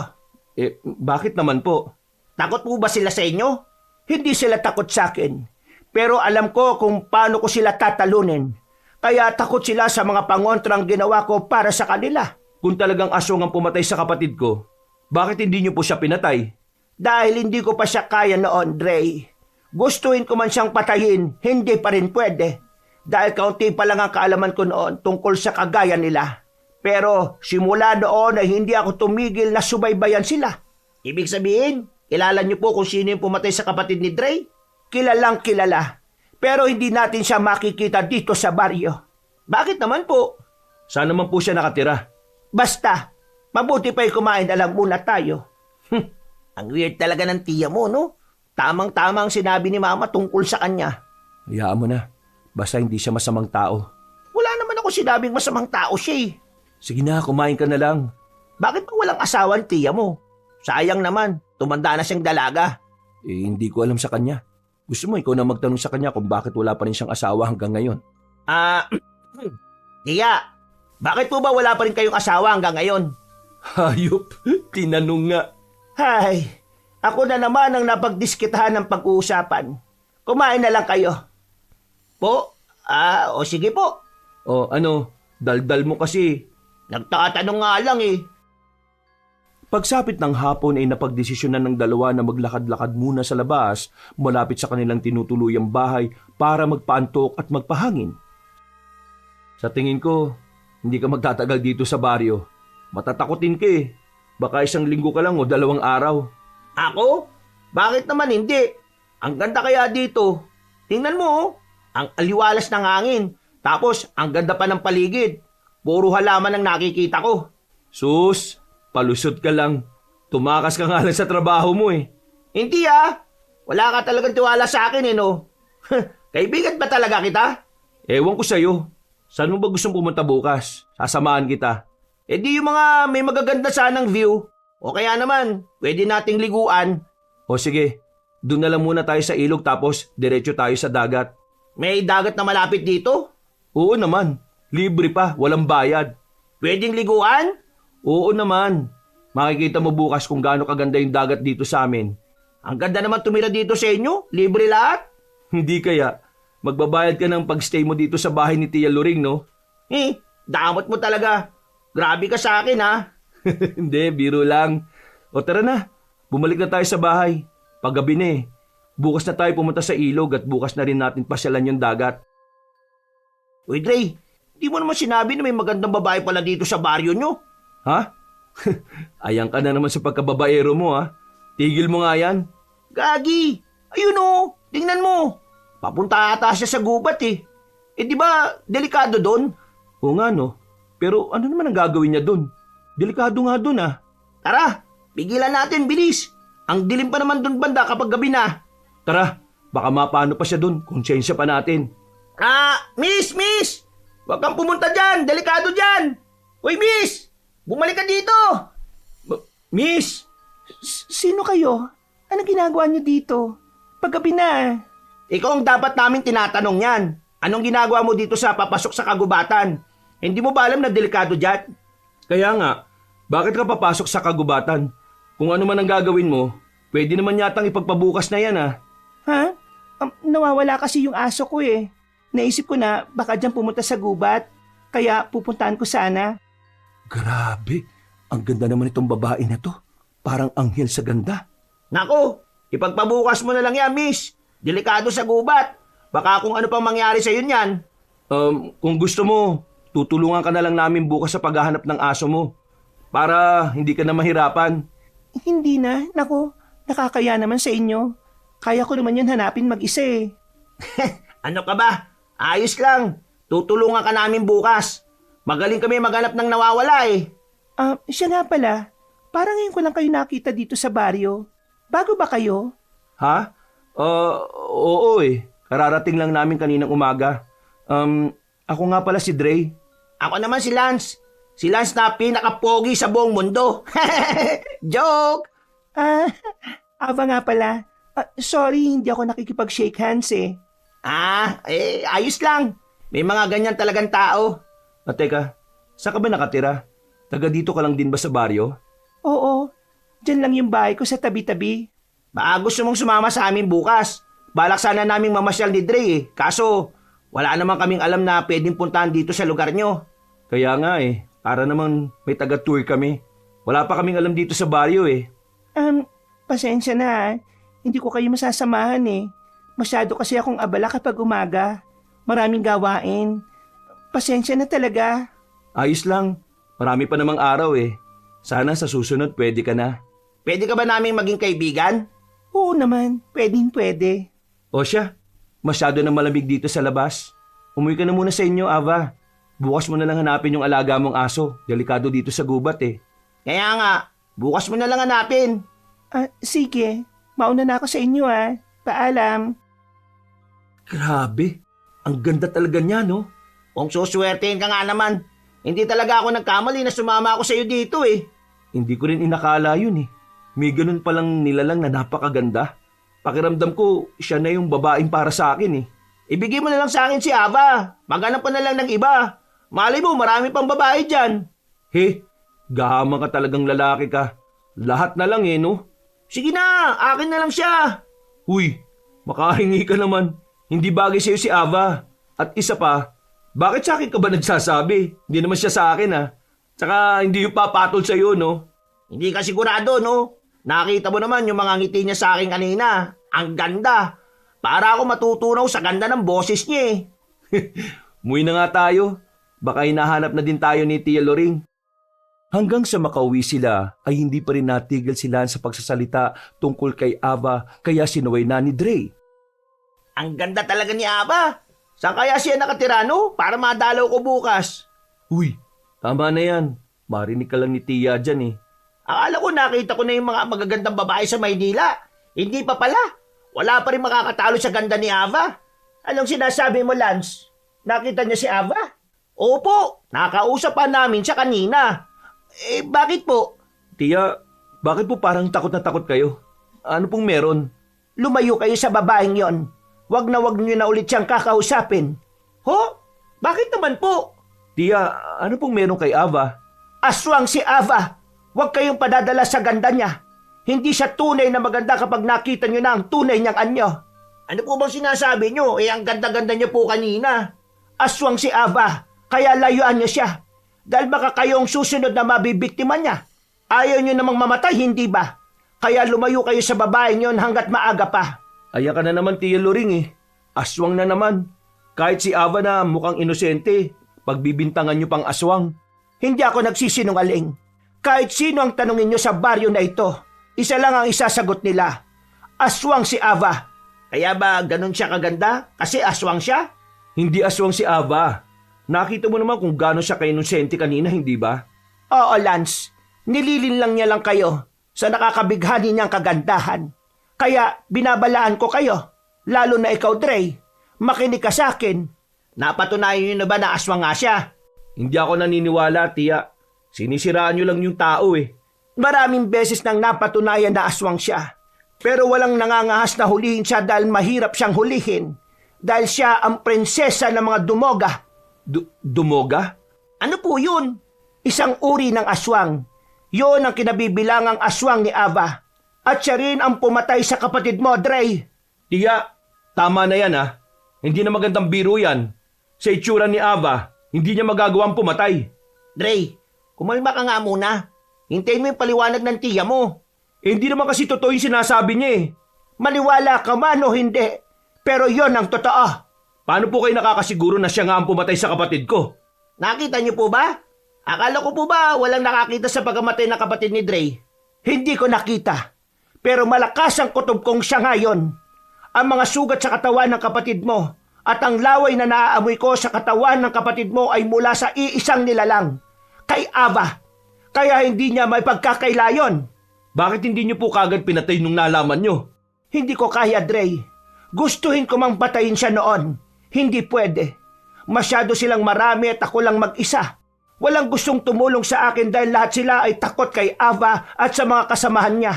Speaker 4: Bakit naman po?
Speaker 5: Takot po ba sila sa inyo?
Speaker 3: Hindi sila takot sa akin. Pero alam ko kung paano ko sila tatalunin. Kaya takot sila sa mga pangontrang ginawa ko para sa kanila.
Speaker 4: Kung talagang aswang ang pumatay sa kapatid ko, bakit hindi nyo po siya pinatay?
Speaker 3: Dahil hindi ko pa siya kaya noon, Dre. Gustuin ko man siyang patayin, hindi pa rin pwede. Dahil kaunti pa lang ang kaalaman ko noon tungkol sa kagaya nila. Pero simula noon ay hindi ako tumigil na subaybayan sila.
Speaker 5: Ibig sabihin, kilala niyo po kung sino yung pumatay sa kapatid ni Dre?
Speaker 3: Kilalang kilala. Pero hindi natin siya makikita dito sa baryo.
Speaker 5: Bakit naman po?
Speaker 4: Saan naman po siya nakatira?
Speaker 3: Basta, mabuti pa'y kumain na lang muna tayo.
Speaker 5: Ang weird talaga ng tiya mo, no? Tamang-tama ang sinabi ni Mama tungkol sa kanya.
Speaker 4: Hayaan mo na. Basta hindi siya masamang tao.
Speaker 5: Wala naman ako sinabing masamang tao siya.
Speaker 4: Sige na, kumain ka na lang.
Speaker 5: Bakit pa walang asawa ang tiya mo? Sayang naman, tumanda na siyang dalaga.
Speaker 4: Hindi ko alam sa kanya. Gusto mo ikaw na magtanong sa kanya kung bakit wala pa rin siyang asawa hanggang ngayon?
Speaker 5: Tiya, bakit po ba wala pa rin kayong asawa hanggang ngayon?
Speaker 4: Hayop, tinanong nga.
Speaker 3: Hay, ako na naman ang napagdiskitahan ng pag-uusapan. Kumain na lang kayo.
Speaker 5: Po? O sige po.
Speaker 4: O ano, daldal mo kasi.
Speaker 5: Nagtatanong nga lang
Speaker 2: Pagsapit ng hapon ay napagdesisyonan ng dalawa na maglakad-lakad muna sa labas malapit sa kanilang tinutuluyang bahay para magpaantok at magpahangin. Sa tingin ko, hindi ka magtatagal dito sa baryo. Matatakotin ka eh. Baka 1 linggo ka lang o 2 araw.
Speaker 5: Ako? Bakit naman hindi? Ang ganda kaya dito. Tingnan mo, ang aliwalas ng hangin. Tapos, ang ganda pa ng paligid. Puro halaman ang nakikita ko.
Speaker 4: Sus, palusot ka lang. Tumakas ka nga lang sa trabaho mo eh.
Speaker 5: Hindi Wala ka talagang tiwala sa akin no? Kaibigan ba talaga kita?
Speaker 4: Ewan ko sa'yo. Saan mo ba gustong pumunta bukas? Sasamahan kita.
Speaker 5: Di yung mga may magaganda sanang view. O kaya naman, pwede nating liguan.
Speaker 4: O sige, doon na lang muna tayo sa ilog tapos diretso tayo sa dagat.
Speaker 5: May dagat na malapit dito?
Speaker 4: Oo naman, libre pa, walang bayad.
Speaker 5: Pwedeng liguan?
Speaker 4: Oo naman. Makikita mo bukas kung gaano kaganda yung dagat dito sa amin.
Speaker 5: Ang ganda naman tumira dito sa inyo, libre lahat.
Speaker 4: Hindi kaya, magbabayad ka ng pagstay mo dito sa bahay ni Tia Luring, no?
Speaker 5: Damot mo talaga. Grabe ka sa akin
Speaker 4: Hindi, biro lang. O tara na, bumalik na tayo sa bahay. Paggabi na eh. Bukas na tayo pumunta sa ilog at bukas na rin natin pasyalan yung dagat.
Speaker 3: Uy, Dre, di mo naman sinabi na may magandang babae pala dito sa baryo nyo.
Speaker 4: Ha? Ayan ka na naman sa pagkababaero mo ha. Tigil mo nga yan.
Speaker 3: Gagi, ayun o, tingnan mo. Papunta ata siya sa gubat eh. Eh di ba, delikado doon?
Speaker 4: Oo nga no. Pero ano naman ang gagawin niya doon? Delikado nga doon ah.
Speaker 3: Tara, pigilan natin, bilis. Ang dilim pa naman doon banda kapag gabi na.
Speaker 4: Tara, baka mapano pa siya doon. Konsensya pa natin.
Speaker 3: Miss! Huwag kang pumunta dyan, delikado dyan. Uy, miss! Bumalik ka dito!
Speaker 4: Miss!
Speaker 6: Sino kayo? Ano ginagawa niyo dito? Paggabi na.
Speaker 3: Ikaw ang dapat namin tinatanong yan. Anong ginagawa mo dito sa papasok sa kagubatan? Hindi mo ba alam na delikado dyan?
Speaker 4: Kaya nga, bakit ka papasok sa kagubatan? Kung ano man ang gagawin mo, pwede naman yatang ipagpabukas na yan ah.
Speaker 6: Ha? Nawawala kasi yung aso ko eh. Naisip ko na baka dyan pumunta sa gubat. Kaya pupuntahan ko sana.
Speaker 2: Grabe, ang ganda naman itong babae na to. Parang anghel sa ganda.
Speaker 3: Nako, ipagpabukas mo na lang yan, miss. Delikado sa gubat. Baka kung ano pang mangyari sa yun yan.
Speaker 4: Kung gusto mo, tutulungan ka na lang namin bukas sa paghahanap ng aso mo. Para hindi ka na mahirapan.
Speaker 6: Hindi na. Nako, nakakaya naman sa inyo. Kaya ko naman yun hanapin mag-isa eh.
Speaker 3: Ano ka ba? Ayos lang. Tutulungan ka namin bukas. Magaling kami maghanap ng nawawala eh.
Speaker 6: Siya nga pala. Parang ngayon ko lang kayo nakita dito sa baryo. Bago ba kayo?
Speaker 4: Ha? Oo eh. Kararating lang namin kaninang umaga. Ako nga pala si Dre.
Speaker 3: Ako naman si Lance. Si Lance na pinaka-pogi sa buong mundo. Joke!
Speaker 6: Ava nga pala. Sorry, hindi ako nakikipag-shake hands eh.
Speaker 3: Ayos lang. May mga ganyan talagang tao.
Speaker 4: Teka, saan ka ba nakatira? Taga dito ka lang din ba sa baryo?
Speaker 6: Oo, dyan lang yung bahay ko sa tabi-tabi.
Speaker 3: Baka gusto mong sumama sa amin bukas. Balak sana naming mamasyal ni Dre eh. Kaso, wala naman kaming alam na pwedeng puntahan dito sa lugar nyo.
Speaker 4: Kaya nga eh, para naman may taga-tour kami. Wala pa kaming alam dito sa baryo eh.
Speaker 6: Pasensya na. Hindi ko kayo masasamahan eh. Masyado kasi akong abala kapag umaga. Maraming gawain. Pasensya na talaga.
Speaker 4: Ayos lang. Marami pa namang araw eh. Sana sa susunod pwede ka na.
Speaker 3: Pwede ka ba naming maging kaibigan?
Speaker 6: Oo naman, pwede.
Speaker 4: O siya, masyado na malamig dito sa labas. Umuwi ka na muna sa inyo, Ava. Bukas mo na lang hanapin yung alaga mong aso. Delikado dito sa gubat eh.
Speaker 3: Kaya nga, bukas mo na lang hanapin.
Speaker 6: Sige, mauna na ako sa inyo Paalam.
Speaker 4: Grabe, ang ganda talaga niya no?
Speaker 3: Kung suswertein ka nga naman, hindi talaga ako nagkamali na sumama ako sa iyo dito eh.
Speaker 4: Hindi ko rin inakala yun eh. May ganun palang nilalang na napakaganda. Pakiramdam ko, siya na yung babaeng para sa akin eh.
Speaker 3: Ibigay mo na lang sa akin si Ava. Maghanap pa na lang ng iba. Malay mo, marami pang babae dyan.
Speaker 4: He, gahamang ka talagang lalaki ka. Lahat na lang eh no?
Speaker 3: Sige na, akin na lang siya.
Speaker 4: Uy, makahingi ka naman. Hindi bagay sa'yo si Ava. At isa pa, bakit sa akin ka ba nagsasabi? Hindi naman siya sa akin Tsaka hindi yung papatol sa'yo no?
Speaker 3: Hindi ka sigurado no? Nakita mo naman yung mga ngiti niya sa akin kanina. Ang ganda. Para ako matutunaw sa ganda ng boses niya eh.
Speaker 4: Muwi na nga tayo. Baka hinahanap na din tayo ni Tia Loring.
Speaker 2: Hanggang sa makauwi sila ay hindi pa rin natigil sila sa pagsasalita tungkol kay Ava kaya sinuway na ni Dre.
Speaker 3: Ang ganda talaga ni Ava. Saan kaya siya nakatira no? Para madalaw ko bukas.
Speaker 4: Uy, tama na yan. Marinig ka lang ni Tia dyan eh.
Speaker 3: Akala ko nakita ko na yung mga magagandang babae sa Maynila. Hindi pa pala. Wala pa rin makakatalo sa ganda ni Ava. Anong sinasabi mo, Lance? Nakita niya si Ava? Opo, nakausap pa namin siya kanina. Bakit po?
Speaker 4: Tia, bakit po parang takot na takot kayo? Ano pong meron?
Speaker 3: Lumayo kayo sa babaeng yon. Wag niyo na ulit siyang kakausapin. Ho? Bakit naman po?
Speaker 4: Tia, ano pong meron kay Ava?
Speaker 3: Aswang si Ava. Huwag kayong padadala sa ganda niya. Hindi siya tunay na maganda kapag nakita niyo na ang tunay niyang anyo. Ano po bang sinasabi niyo? Ang ganda-ganda niyo po kanina. Aswang si Ava, kaya layuan niyo siya. Dahil baka kayong susunod na mabibiktima niya. Ayaw nyo namang mamatay, hindi ba? Kaya lumayo kayo sa babaeng yon hanggat maaga pa.
Speaker 4: Ayan ka na naman, Tia Loring eh. Aswang na naman. Kahit si Ava na mukhang inosente, pagbibintangan nyo pang aswang.
Speaker 3: Hindi ako nagsisinungaling. Kahit sino ang tanungin nyo sa baryo na ito, isa lang ang isasagot nila. Aswang si Ava. Kaya ba ganun siya kaganda? Kasi aswang siya?
Speaker 4: Hindi aswang si Ava. Nakita mo naman kung gaano siya kainosente kanina, hindi ba?
Speaker 3: Oo, Lance. Nililin lang niya lang kayo sa nakakabighani niyang kagandahan. Kaya binabalaan ko kayo, lalo na ikaw, Dre. Makinig ka sa akin. Napatunayan niyo na ba na aswang nga siya?
Speaker 4: Hindi ako naniniwala, Tia. Sinisiraan nyo lang yung tao eh.
Speaker 3: Maraming beses nang napatunayan na aswang siya. Pero walang nangangahas na hulihin siya dahil mahirap siyang hulihin. Dahil siya ang prinsesa ng mga dumoga.
Speaker 4: Dumoga?
Speaker 3: Ano po yun? Isang uri ng aswang. Yon ang kinabibilangang aswang ni Ava. At siya rin ang pumatay sa kapatid mo, Dre.
Speaker 4: Tia, tama na yan ah. Hindi na magandang biro yan. Sa itsura ni Ava, hindi niya magagawang pumatay.
Speaker 3: Dre, kumalma ka nga muna. Hintayin mo yung paliwanag ng tiya mo.
Speaker 4: Hindi naman kasi totoo yung sinasabi niya eh.
Speaker 3: Maniwala ka man o hindi, pero yon ang totoo.
Speaker 4: Paano po kayo nakakasiguro na siya nga ang pumatay sa kapatid ko?
Speaker 3: Nakita niyo po ba? Akala ko po ba walang nakakita sa pagkamatay ng kapatid ni Dre? Hindi ko nakita. Pero malakas ang kutob kong siya ngayon. Ang mga sugat sa katawan ng kapatid mo at ang laway na naaamoy ko sa katawan ng kapatid mo ay mula sa iisang nilalang, kay Ava. Kaya hindi niya may pagkakailayon.
Speaker 4: Bakit hindi niyo po kagad pinatay nung nalaman niyo?
Speaker 3: Hindi ko kaya, Dre. Gustuhin ko mang patayin siya noon. Hindi pwede. Masyado silang marami at ako lang mag-isa. Walang gustong tumulong sa akin dahil lahat sila ay takot kay Ava at sa mga kasamahan niya.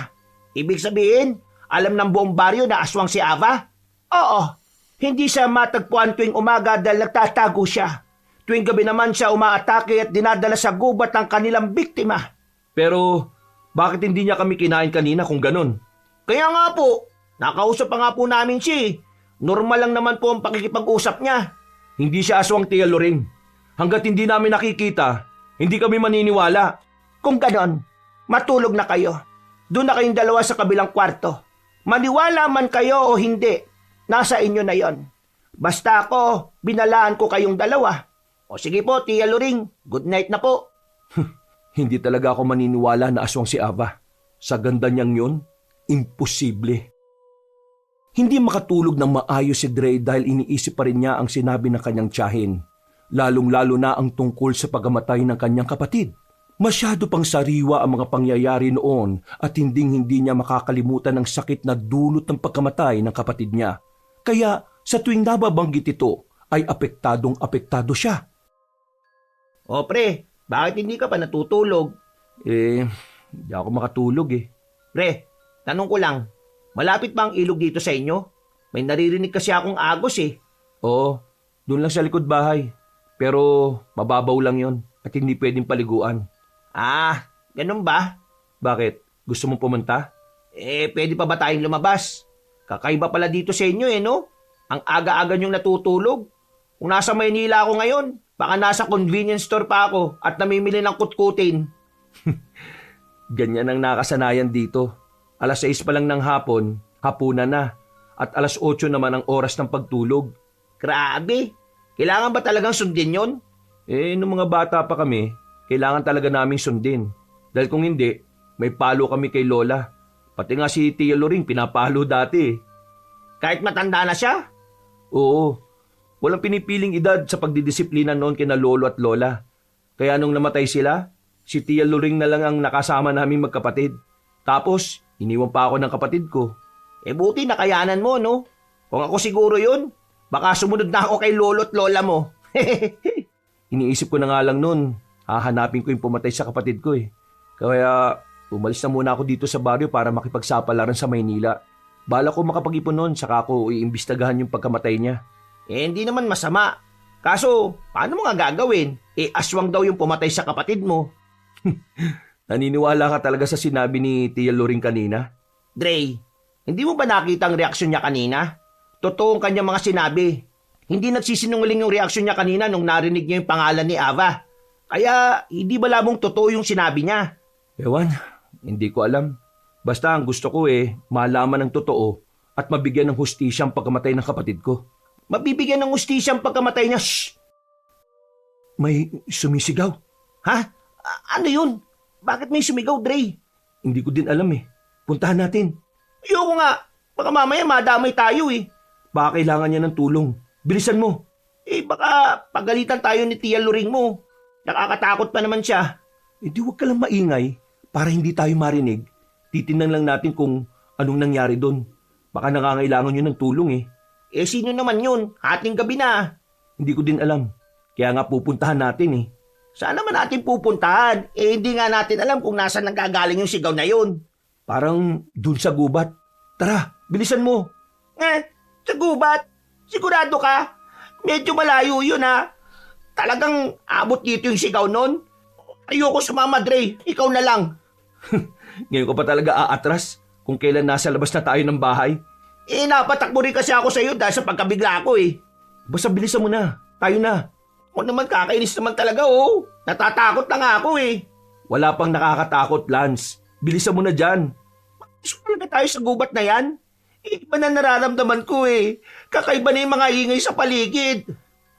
Speaker 3: Ibig sabihin, alam ng buong baryo na aswang si Ava? Oo. Hindi siya matagpuan tuwing umaga dahil nagtatago siya. Tuwing gabi naman siya umaatake at dinadala sa gubat ang kanilang biktima.
Speaker 4: Pero bakit hindi niya kami kinain kanina kung ganun?
Speaker 3: Kaya nga po, nakausap pa nga po namin siya. Normal lang naman po ang pakikipag-usap niya.
Speaker 4: Hindi siya aswang, Tia Loring. Hanggat hindi namin nakikita, hindi kami maniniwala.
Speaker 3: Kung ganon, matulog na kayo. Doon na kayong dalawa sa kabilang kwarto. Maniwala man kayo o hindi, nasa inyo na yon. Basta ako, binalaan ko kayong dalawa. O sige po, Tia Loring, good night na po.
Speaker 4: Hindi talaga ako maniniwala na aswang si Ava. Sa ganda niyang yun, imposible. Hindi makatulog ng maayos si Dre dahil iniisip pa rin niya ang sinabi ng kanyang tiyahin. Lalong-lalo na ang tungkol sa pagamatay ng kanyang kapatid. Masyado pang sariwa ang mga pangyayari noon at hindi niya makakalimutan ang sakit na dulot ng pagkamatay ng kapatid niya. Kaya sa tuwing nababanggit ito ay apektadong-apektado siya.
Speaker 3: O pre, bakit hindi ka pa natutulog?
Speaker 4: Hindi ako makatulog eh.
Speaker 3: Pre, tanong ko lang, malapit ba ang ilog dito sa inyo? May naririnig kasi akong agos eh.
Speaker 4: Oo, doon lang sa likod bahay. Pero mababaw lang yon at hindi pwedeng paliguan.
Speaker 3: Ah, ganun ba?
Speaker 4: Bakit? Gusto mong pumunta?
Speaker 3: Pwede pa ba tayong lumabas? Kakaiba pala dito sa inyo no? Ang aga-aga niyong natutulog. Kung nasa Maynila ako ngayon, baka nasa convenience store pa ako at namimili ng kutkutin.
Speaker 4: Ganyan ang nakasanayan dito. 6:00 pa lang ng hapon, hapunan na. At 8:00 naman ang oras ng pagtulog.
Speaker 3: Grabe! Kailangan ba talagang sundin yon?
Speaker 4: Nung mga bata pa kami, kailangan talaga naming sundin. Dahil kung hindi, may palo kami kay Lola. Pati nga si Tia Loring pinapalo dati eh.
Speaker 3: Kahit matanda na siya?
Speaker 4: Oo. Walang pinipiling edad sa pagdidisiplina noon kina Lolo at Lola. Kaya nung namatay sila, si Tia Loring na lang ang nakasama naming magkapatid. Tapos, iniwan pa ako ng kapatid ko.
Speaker 3: Buti nakayanan mo, no? Kung ako siguro yun, baka sumunod na ako kay Lolo at Lola mo.
Speaker 4: Iniisip ko na nga lang noon, hahanapin ko yung pumatay sa kapatid ko eh. Kaya umalis na muna ako dito sa baryo para makipagsapalaran sa Maynila. Bala ko makapag-ipon noon, saka ako iimbistagahan yung pagkamatay niya.
Speaker 3: Hindi naman masama. Kaso, paano mo nga gagawin? Aswang daw yung pumatay sa kapatid mo.
Speaker 4: Naniniwala ka talaga sa sinabi ni Tia Loring kanina?
Speaker 3: Dre, hindi mo ba nakita ang reaksyon niya kanina? Totoo ang kanyang mga sinabi. Hindi nagsisinungaling yung reaksyon niya kanina nung narinig niya yung pangalan ni Ava. Kaya, hindi ba lamang totoo yung sinabi niya?
Speaker 4: Ewan, hindi ko alam. Basta ang gusto ko malaman ng totoo at mabigyan ng hustisya ang pagkamatay ng kapatid ko.
Speaker 3: Mabibigyan ng hustisya ang pagkamatay niya. Shh!
Speaker 4: May sumisigaw.
Speaker 3: Ha? Ano yun? Bakit may sumigaw, Dre?
Speaker 4: Hindi ko din alam Puntahan natin.
Speaker 3: Ayoko nga. Baka mamaya madamay tayo
Speaker 4: Baka kailangan niya ng tulong. Bilisan mo.
Speaker 3: Baka pagalitan tayo ni Tia Luring mo. Nakakatakot pa naman siya.
Speaker 4: Di wag ka lang maingay para hindi tayo marinig. Titingnan lang natin kung anong nangyari doon. Baka nangangailangan yun ng tulong
Speaker 3: Sino naman yun? Hating gabi na.
Speaker 4: Hindi ko din alam. Kaya nga pupuntahan natin
Speaker 3: Saan naman natin pupuntahan? Hindi nga natin alam kung nasaan nanggagaling yung sigaw na yun.
Speaker 4: Parang dun sa gubat. Tara, bilisan mo.
Speaker 3: Sa gubat? Sigurado ka? Medyo malayo yun Talagang abot dito yung sigaw nun? Ayoko sumama, Dre. Ikaw na lang.
Speaker 4: Ngayon ka pa talaga aatras kung kailan nasa labas na tayo ng bahay.
Speaker 3: Napatakbo rin kasi ako sa iyo dahil sa pagkabigla ko
Speaker 4: Basta bilisan mo na. Tayo na.
Speaker 3: O naman, kakainis naman talaga Natatakot na nga ako
Speaker 4: Wala pang nakakatakot, Lance. Bilisan mo na dyan.
Speaker 3: Gusto talaga tayo sa gubat na yan? Iba na nararamdaman ko Kakaiba na yung mga ingay sa paligid.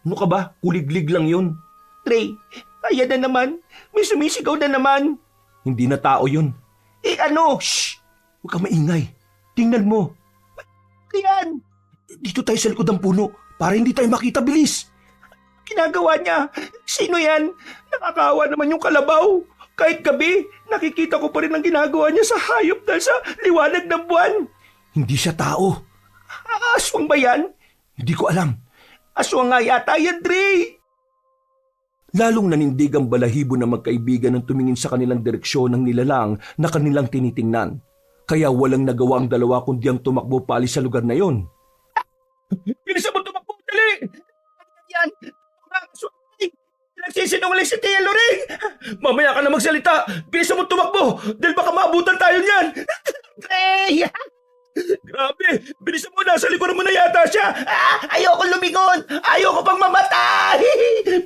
Speaker 4: Ano ka ba? Kuliglig lang yun.
Speaker 3: Trey, kaya na naman. May sumisigaw na naman.
Speaker 4: Hindi na tao yun.
Speaker 3: Ano?
Speaker 4: Shh! Huwag ka maingay. Tingnan mo.
Speaker 3: Yan.
Speaker 4: Dito tayo sa likod ng puno para hindi tayo makita. Bilis!
Speaker 3: Ginagawa niya. Sino yan? Nakakawa naman yung kalabaw. Kahit gabi, nakikita ko pa rin ang ginagawa niya sa hayop dahil sa liwanag ng buwan.
Speaker 4: Hindi siya tao.
Speaker 3: Aswang ba yan?
Speaker 4: Hindi ko alam.
Speaker 3: Aswang nga yata yan, Dre.
Speaker 4: Lalong nanindig ang balahibo ng magkaibigan nang tumingin sa kanilang direksyon ng nilalang na kanilang tinitingnan. Kaya walang nagawa ang dalawa kundi ang tumakbo palis sa lugar na yon.
Speaker 3: Bilisan mo tumakbo, dali! Yan! Nagsisinungaling si Tia Loring!
Speaker 4: Mamaya ka na magsalita! Bilisan mo tumakbo! Dahil baka maabutan tayo niyan!
Speaker 3: Dre!
Speaker 4: Grabe! Bilisan mo! Nasa likuran mo na yata siya!
Speaker 3: Ayoko lumingon! Ayoko pang mamatay!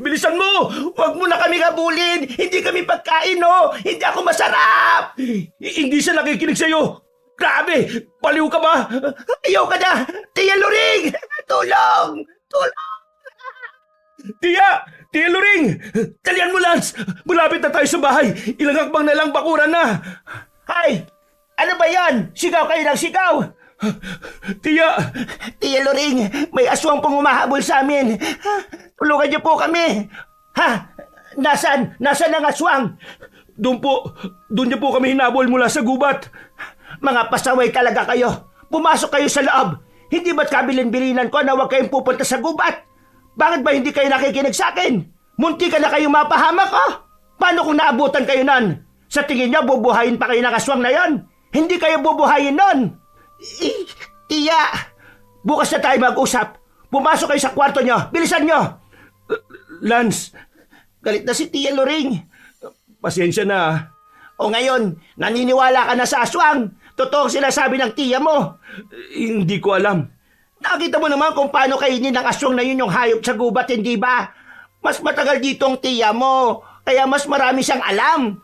Speaker 4: Bilisan mo!
Speaker 3: Huwag mo na kami kabulin! Hindi kami pagkain, Hindi ako masarap!
Speaker 4: Hindi siya nakikinig sa'yo! Grabe! Paliw ka ba?
Speaker 3: Ayoko na! Tia Loring! Tulong! Tulong!
Speaker 4: Tia! Tia Loring! Talian mo, Lance! Malapit na tayo sa bahay! Ilang hakbang na lang bakuran na!
Speaker 3: Hay! Ano ba yan? Sigaw kayo ng sigaw!
Speaker 4: Tia!
Speaker 3: Tia Loring, may aswang pong umahabol sa amin. Tulungan niyo po kami. Nasaan? Nasaan ang aswang?
Speaker 4: Doon niyo po kami hinabol mula sa gubat.
Speaker 3: Mga pasaway talaga kayo. Pumasok kayo sa loob. Hindi ba't kabilin-bilinan ko na huwag kayong pupunta sa gubat? Bakit ba hindi kayo nakikinig sa akin? Munti ka na kayong mapahamak, Paano kung naabutan kayo nan? Sa tingin niyo, bubuhayin pa kayo ng aswang na yon? Hindi kayo bubuhayin nun! Tia! Bukas na tayo mag-usap. Pumasok kayo sa kwarto niyo. Bilisan niyo!
Speaker 4: Lance!
Speaker 3: Galit na si Tia Loring.
Speaker 4: Pasensya na.
Speaker 3: O ngayon, naniniwala ka na sa aswang. Totoo sinasabi ng tiya mo.
Speaker 4: Hindi ko alam.
Speaker 3: Nakita mo naman kung paano kainin ng aswang na yun yung hayop sa gubat, hindi ba? Mas matagal dito ang tiya mo, kaya mas marami siyang alam.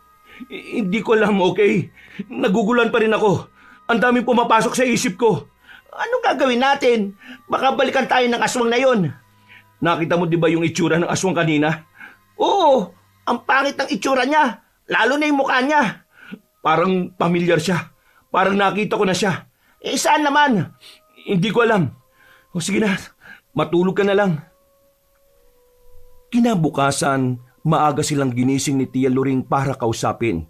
Speaker 4: Hindi ko alam, okay? Nagugulan pa rin ako. Ang daming pumapasok sa isip ko.
Speaker 3: Anong gagawin natin? Baka balikan tayo ng aswang na yun.
Speaker 4: Nakita mo di ba yung itsura ng aswang kanina?
Speaker 3: Oo, ang pangit ng itsura niya. Lalo na yung mukha niya.
Speaker 4: Parang pamilyar siya. Parang nakita ko na siya.
Speaker 3: Saan naman?
Speaker 4: Hindi ko alam. O sige na, matulog ka na lang. Kinabukasan, maaga silang ginising ni Tia Loring para kausapin.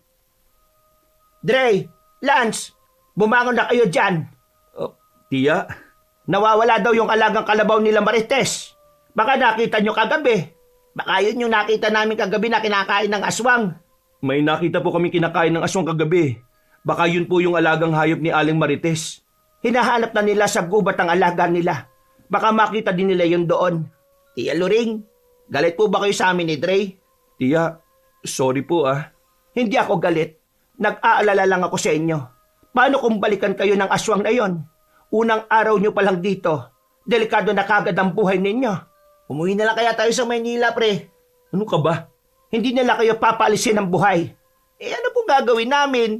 Speaker 3: Dre, Lance, bumangon na kayo dyan.
Speaker 4: Tia?
Speaker 3: Nawawala daw yung alagang kalabaw nila Marites. Baka nakita nyo kagabi. Baka yun yung nakita namin kagabi na kinakain ng aswang.
Speaker 4: May nakita po kami kinakain ng aswang kagabi. Baka yun po yung alagang hayop ni Aling Marites.
Speaker 3: Hinahanap na nila sa gubat ang alaga nila. Baka makita din nila yun doon. Tia Loring, galit po ba kayo sa amin ni Dre?
Speaker 4: Tia, sorry po
Speaker 3: Hindi ako galit. Nag-aalala lang ako sa inyo. Paano kung balikan kayo ng aswang na yon? Unang araw nyo pa lang dito. Delikado na kagad ang buhay ninyo. Umuwi na lang kaya tayo sa Maynila, pre.
Speaker 4: Ano ka ba?
Speaker 3: Hindi nila kayo papalisin ng buhay. Ano po pong gagawin namin?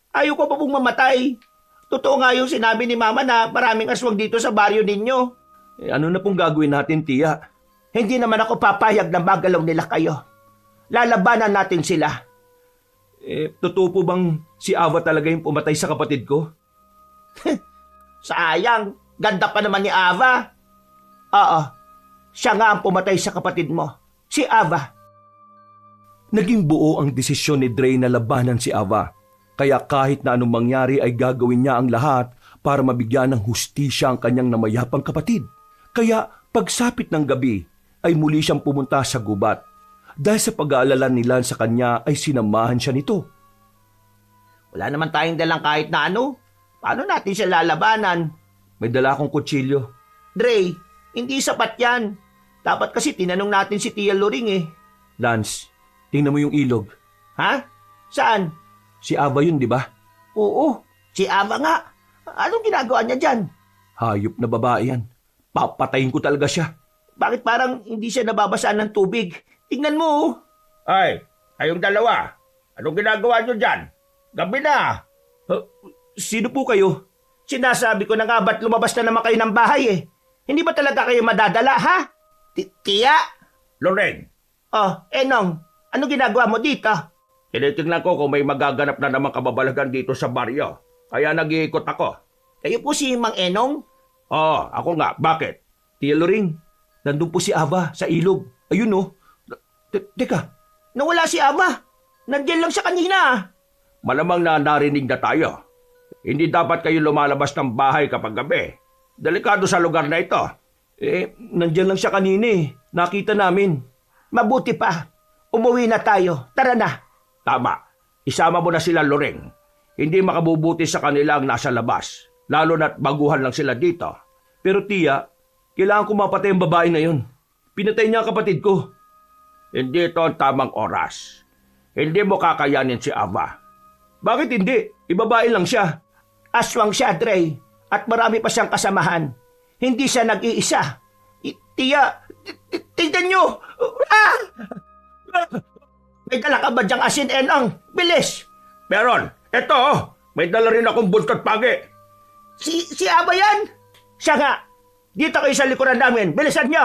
Speaker 3: Ayaw ko pa pong mamatay. Totoo nga yung sinabi ni Mama na maraming aswang dito sa baryo ninyo.
Speaker 4: Ano na pong gagawin natin, tiya?
Speaker 3: Hindi naman ako papayag na magalaw nila kayo. Lalabanan natin sila.
Speaker 4: Totoo po bang si Ava talaga yung pumatay sa kapatid ko?
Speaker 3: Sayang, ganda pa naman ni Ava. Oo, siya nga ang pumatay sa kapatid mo, si Ava.
Speaker 2: Naging buo ang desisyon ni Dre na labanan si Ava. Kaya kahit na anong mangyari ay gagawin niya ang lahat para mabigyan ng hustisya ang kanyang namayapang kapatid. Kaya pagsapit ng gabi ay muli siyang pumunta sa gubat. Dahil sa pag-aalala nila sa kanya ay sinamahan siya nito.
Speaker 3: Wala naman tayong dalang kahit na ano. Paano natin siya lalabanan?
Speaker 4: May dala akong kutsilyo.
Speaker 3: Dre, hindi sapat yan. Dapat kasi tinanong natin si Tia Loring eh.
Speaker 4: Lance, tingnan mo yung ilog.
Speaker 3: Ha? Saan?
Speaker 4: Si Ava yun, di ba?
Speaker 3: Oo, si Ava nga. Anong ginagawa niya dyan?
Speaker 4: Hayop na babae yan. Papatayin ko talaga siya.
Speaker 3: Bakit parang hindi siya nababasaan ng tubig? Tingnan mo oh.
Speaker 5: Ay, kayong dalawa. Anong ginagawa nyo dyan? Gabi na.
Speaker 4: Sino po kayo?
Speaker 3: Sinasabi ko na nga ba't lumabas na naman kayo ng bahay eh. Hindi ba talaga kayo madadala ha? Tia?
Speaker 5: Loreng,
Speaker 3: Oh, Enong, anong ginagawa mo dito?
Speaker 5: tinitingnan ko kung may magaganap na naman kababalagan dito sa baryo. Kaya nag-iikot ako.
Speaker 3: Kayo po si Mang Enong?
Speaker 5: Oo, ako nga. Bakit?
Speaker 4: Tia Loring, nandun po si Ava sa ilog. Ayun oh. Teka,
Speaker 3: Nawala si Ava. Nandiyan lang siya kanina ah.
Speaker 5: Malamang na narinig na tayo. Hindi dapat kayo lumalabas ng bahay kapag gabi. Delikado sa lugar na ito.
Speaker 4: nandyan lang siya kanina eh. Nakita namin.
Speaker 3: Mabuti pa. Umuwi na tayo. Tara na.
Speaker 5: Tama. Isama mo na sila, Loreng. Hindi makabubuti sa kanila ang nasa labas. Lalo na't baguhan lang sila dito.
Speaker 4: Pero tiya, kailangan ko mapatay ang babae na yun. Pinatay niya ang kapatid ko.
Speaker 5: Hindi ito ang tamang oras. Hindi mo kakayanin si Ava.
Speaker 4: Bakit hindi? Ibabae lang siya.
Speaker 3: Aswang siya, Dre. At marami pa siyang kasamahan. Hindi siya nag-iisa. Tia, tignan nyo! Ah! May dala ka ba dyang asin, Enong? Bilis!
Speaker 5: Meron. Ito, may dala rin akong buntot pagi.
Speaker 3: Si Aba yan? Siya nga. Dito kayo sa likuran namin. Bilisan nyo!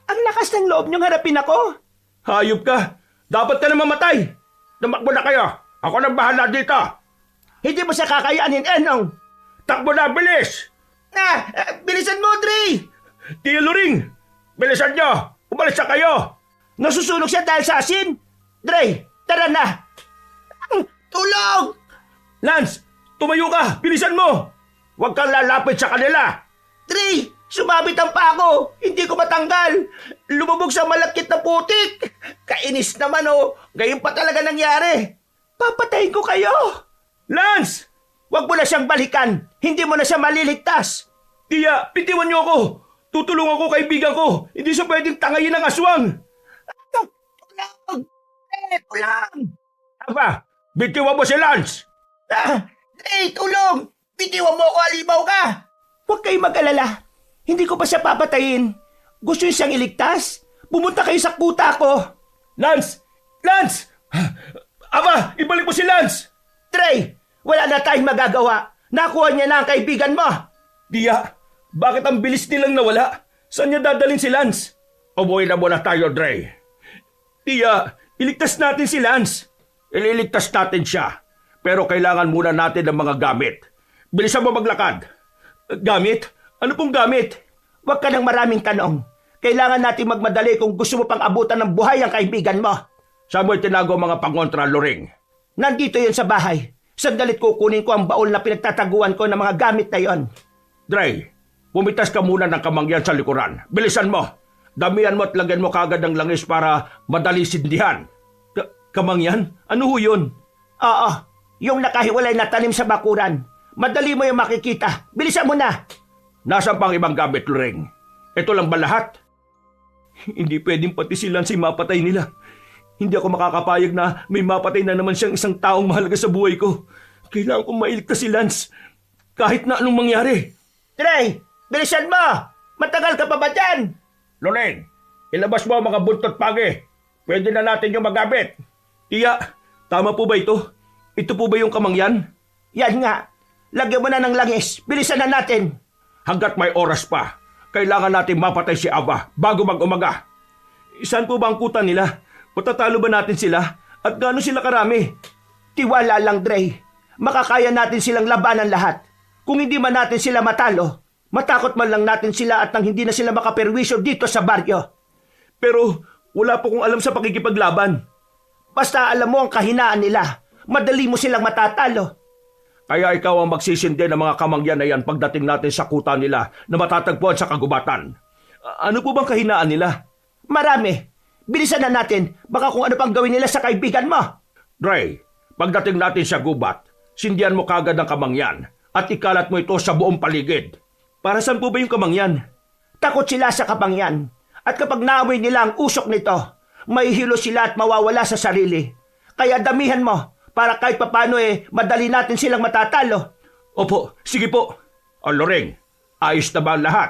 Speaker 3: Ang lakas ng loob niyong harapin ako.
Speaker 4: Hayop ka! Dapat ka na mamatay!
Speaker 5: Tumakbo na kayo. Ako nang bahala dito.
Speaker 3: Hindi mo siya kakayanin, Enong.
Speaker 5: Takbo na, bilis!
Speaker 3: Bilisan mo, Dre!
Speaker 4: Tia Loring!
Speaker 5: Bilisan nyo! Umalis na kayo!
Speaker 3: Nasusunog siya dahil sa asin. Dre, tara na! Tulong!
Speaker 4: Lance! Tumayo ka! Bilisan mo!
Speaker 5: Huwag kang lalapit sa kanila!
Speaker 3: Dre, sumabit ang pako. Hindi ko matanggal. Lumubog sa malakit na putik. Kainis naman oh. Ngayon pa talaga nangyari. Papatayin ko kayo.
Speaker 4: Lance!
Speaker 3: Huwag mo na siyang balikan. Hindi mo na siya maliligtas.
Speaker 4: Tia, pitiwan niyo ako! Tutulungan ko kaibigan ko! Hindi siya pwedeng tangayin ng aswang!
Speaker 3: Tulong! Tulong!
Speaker 5: Aba, bitiwan mo si Lance!
Speaker 3: Tulong! Bitiwan mo ako, alibaw ka! Huwag kayong mag-alala. Hindi ko pa siya papatayin. Gusto niyo siyang iligtas? Pumunta kayo sa kuta ko.
Speaker 4: Lance! Lance! Aba, ibalik mo si Lance!
Speaker 3: Trey, wala na tayong magagawa. Nakuha niya na ang kaibigan mo.
Speaker 4: Tia, bakit ang bilis nilang nawala? Saan niya dadalhin si Lance?
Speaker 5: Umuwi na muna tayo, Dre.
Speaker 4: Tia, iligtas natin si Lance.
Speaker 5: Ililigtas natin siya. Pero kailangan muna natin ng mga gamit. Bilisan mo maglakad.
Speaker 4: Gamit? Ano pong gamit?
Speaker 3: Huwag ka ng maraming tanong. Kailangan natin magmadali kung gusto mo pang abutan ng buhay ang kaibigan mo.
Speaker 5: Saan mo itinago mga pangontra, Loring?
Speaker 3: Nandito yon sa bahay. Sandalit kukunin ko ang baul na pinagtataguan ko ng mga gamit na yon.
Speaker 5: Dre, pumitas ka muna ng kamangyan sa likuran. Bilisan mo. Damihan mo at lagyan mo kagad ng langis para madali sindihan.
Speaker 4: Kamangyan? Ano ho yun?
Speaker 3: Oo, yung nakahiwalay na tanim sa bakuran. Madali mo yung makikita. Bilisan mo na.
Speaker 5: Nasaan pang ibang gamit, Loring? Ito lang ba lahat?
Speaker 4: Hindi pwedeng pati si Lance ay mapatay nila. Hindi ako makakapayag na may mapatay na naman siyang isang taong mahalaga sa buhay ko. Kailangan kong mailigtas si Lance. Kahit na anong mangyari.
Speaker 3: Trey, bilisan mo! Matagal ka pa ba dyan?
Speaker 5: Loring, ilabas mo ang mga buntot pagi. Pwede na natin yung magamit.
Speaker 4: Iya, tama po ba ito? Ito po ba yung kamangyan?
Speaker 3: Yan nga. Lagyan mo na ng langis. Bilisan na natin.
Speaker 5: Hanggat may oras pa, kailangan natin mapatay si Ava bago mag-umaga.
Speaker 4: Saan po ba ang kuta nila? Patatalo ba natin sila? At gaano sila karami?
Speaker 3: Tiwala lang, Dre. Makakaya natin silang labanan lahat. Kung hindi man natin sila matalo, matakot man lang natin sila at nang hindi na sila makaperwisyo dito sa baryo.
Speaker 4: Pero wala po kong alam sa pakikipaglaban.
Speaker 3: Basta alam mo ang kahinaan nila, madali mo silang matatalo.
Speaker 5: Kaya ikaw ang magsisindi ng mga kamangyan na yan pagdating natin sa kuta nila na matatagpuan sa kagubatan.
Speaker 4: Ano po bang kahinaan nila?
Speaker 3: Marami. Bilisan na natin, baka kung ano pang gawin nila sa kaibigan mo.
Speaker 5: Dre, pagdating natin sa gubat, sindihan mo kagad ang kamangyan at ikalat mo ito sa buong paligid.
Speaker 4: Para saan po ba yung kamangyan?
Speaker 3: Takot sila sa kapangyan. At kapag naamoy nila ang usok nito, mahihilo sila at mawawala sa sarili. Kaya damihan mo para kahit papano madali natin silang matatalo.
Speaker 4: Opo, sige po.
Speaker 5: O Loring, ayos na ba ang lahat?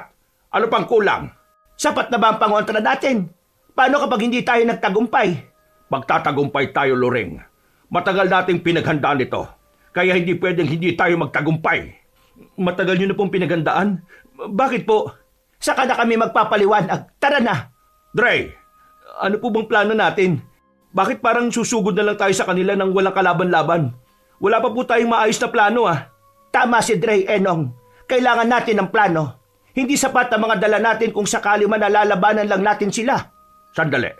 Speaker 5: Ano pang kulang?
Speaker 3: Sapat na ba ang pangontra natin? Paano kapag hindi tayo nagtagumpay?
Speaker 5: Magtatagumpay tayo, Loring. Matagal nating pinaghandaan ito. Kaya hindi pwedeng hindi tayo magtagumpay.
Speaker 4: Matagal nyo na pong pinaghandaan? Bakit po?
Speaker 3: Saka na kami magpapaliwanag. Tara na!
Speaker 5: Dre,
Speaker 4: Ano po bang plano natin? Bakit parang susugod na lang tayo sa kanila nang walang kalaban-laban? Wala pa po tayong maayos na plano
Speaker 3: Tama si Dre, Enong. Kailangan natin ng plano. Hindi sapat ang mga dala natin kung sakali man nalalabanan lang natin sila.
Speaker 5: sandali.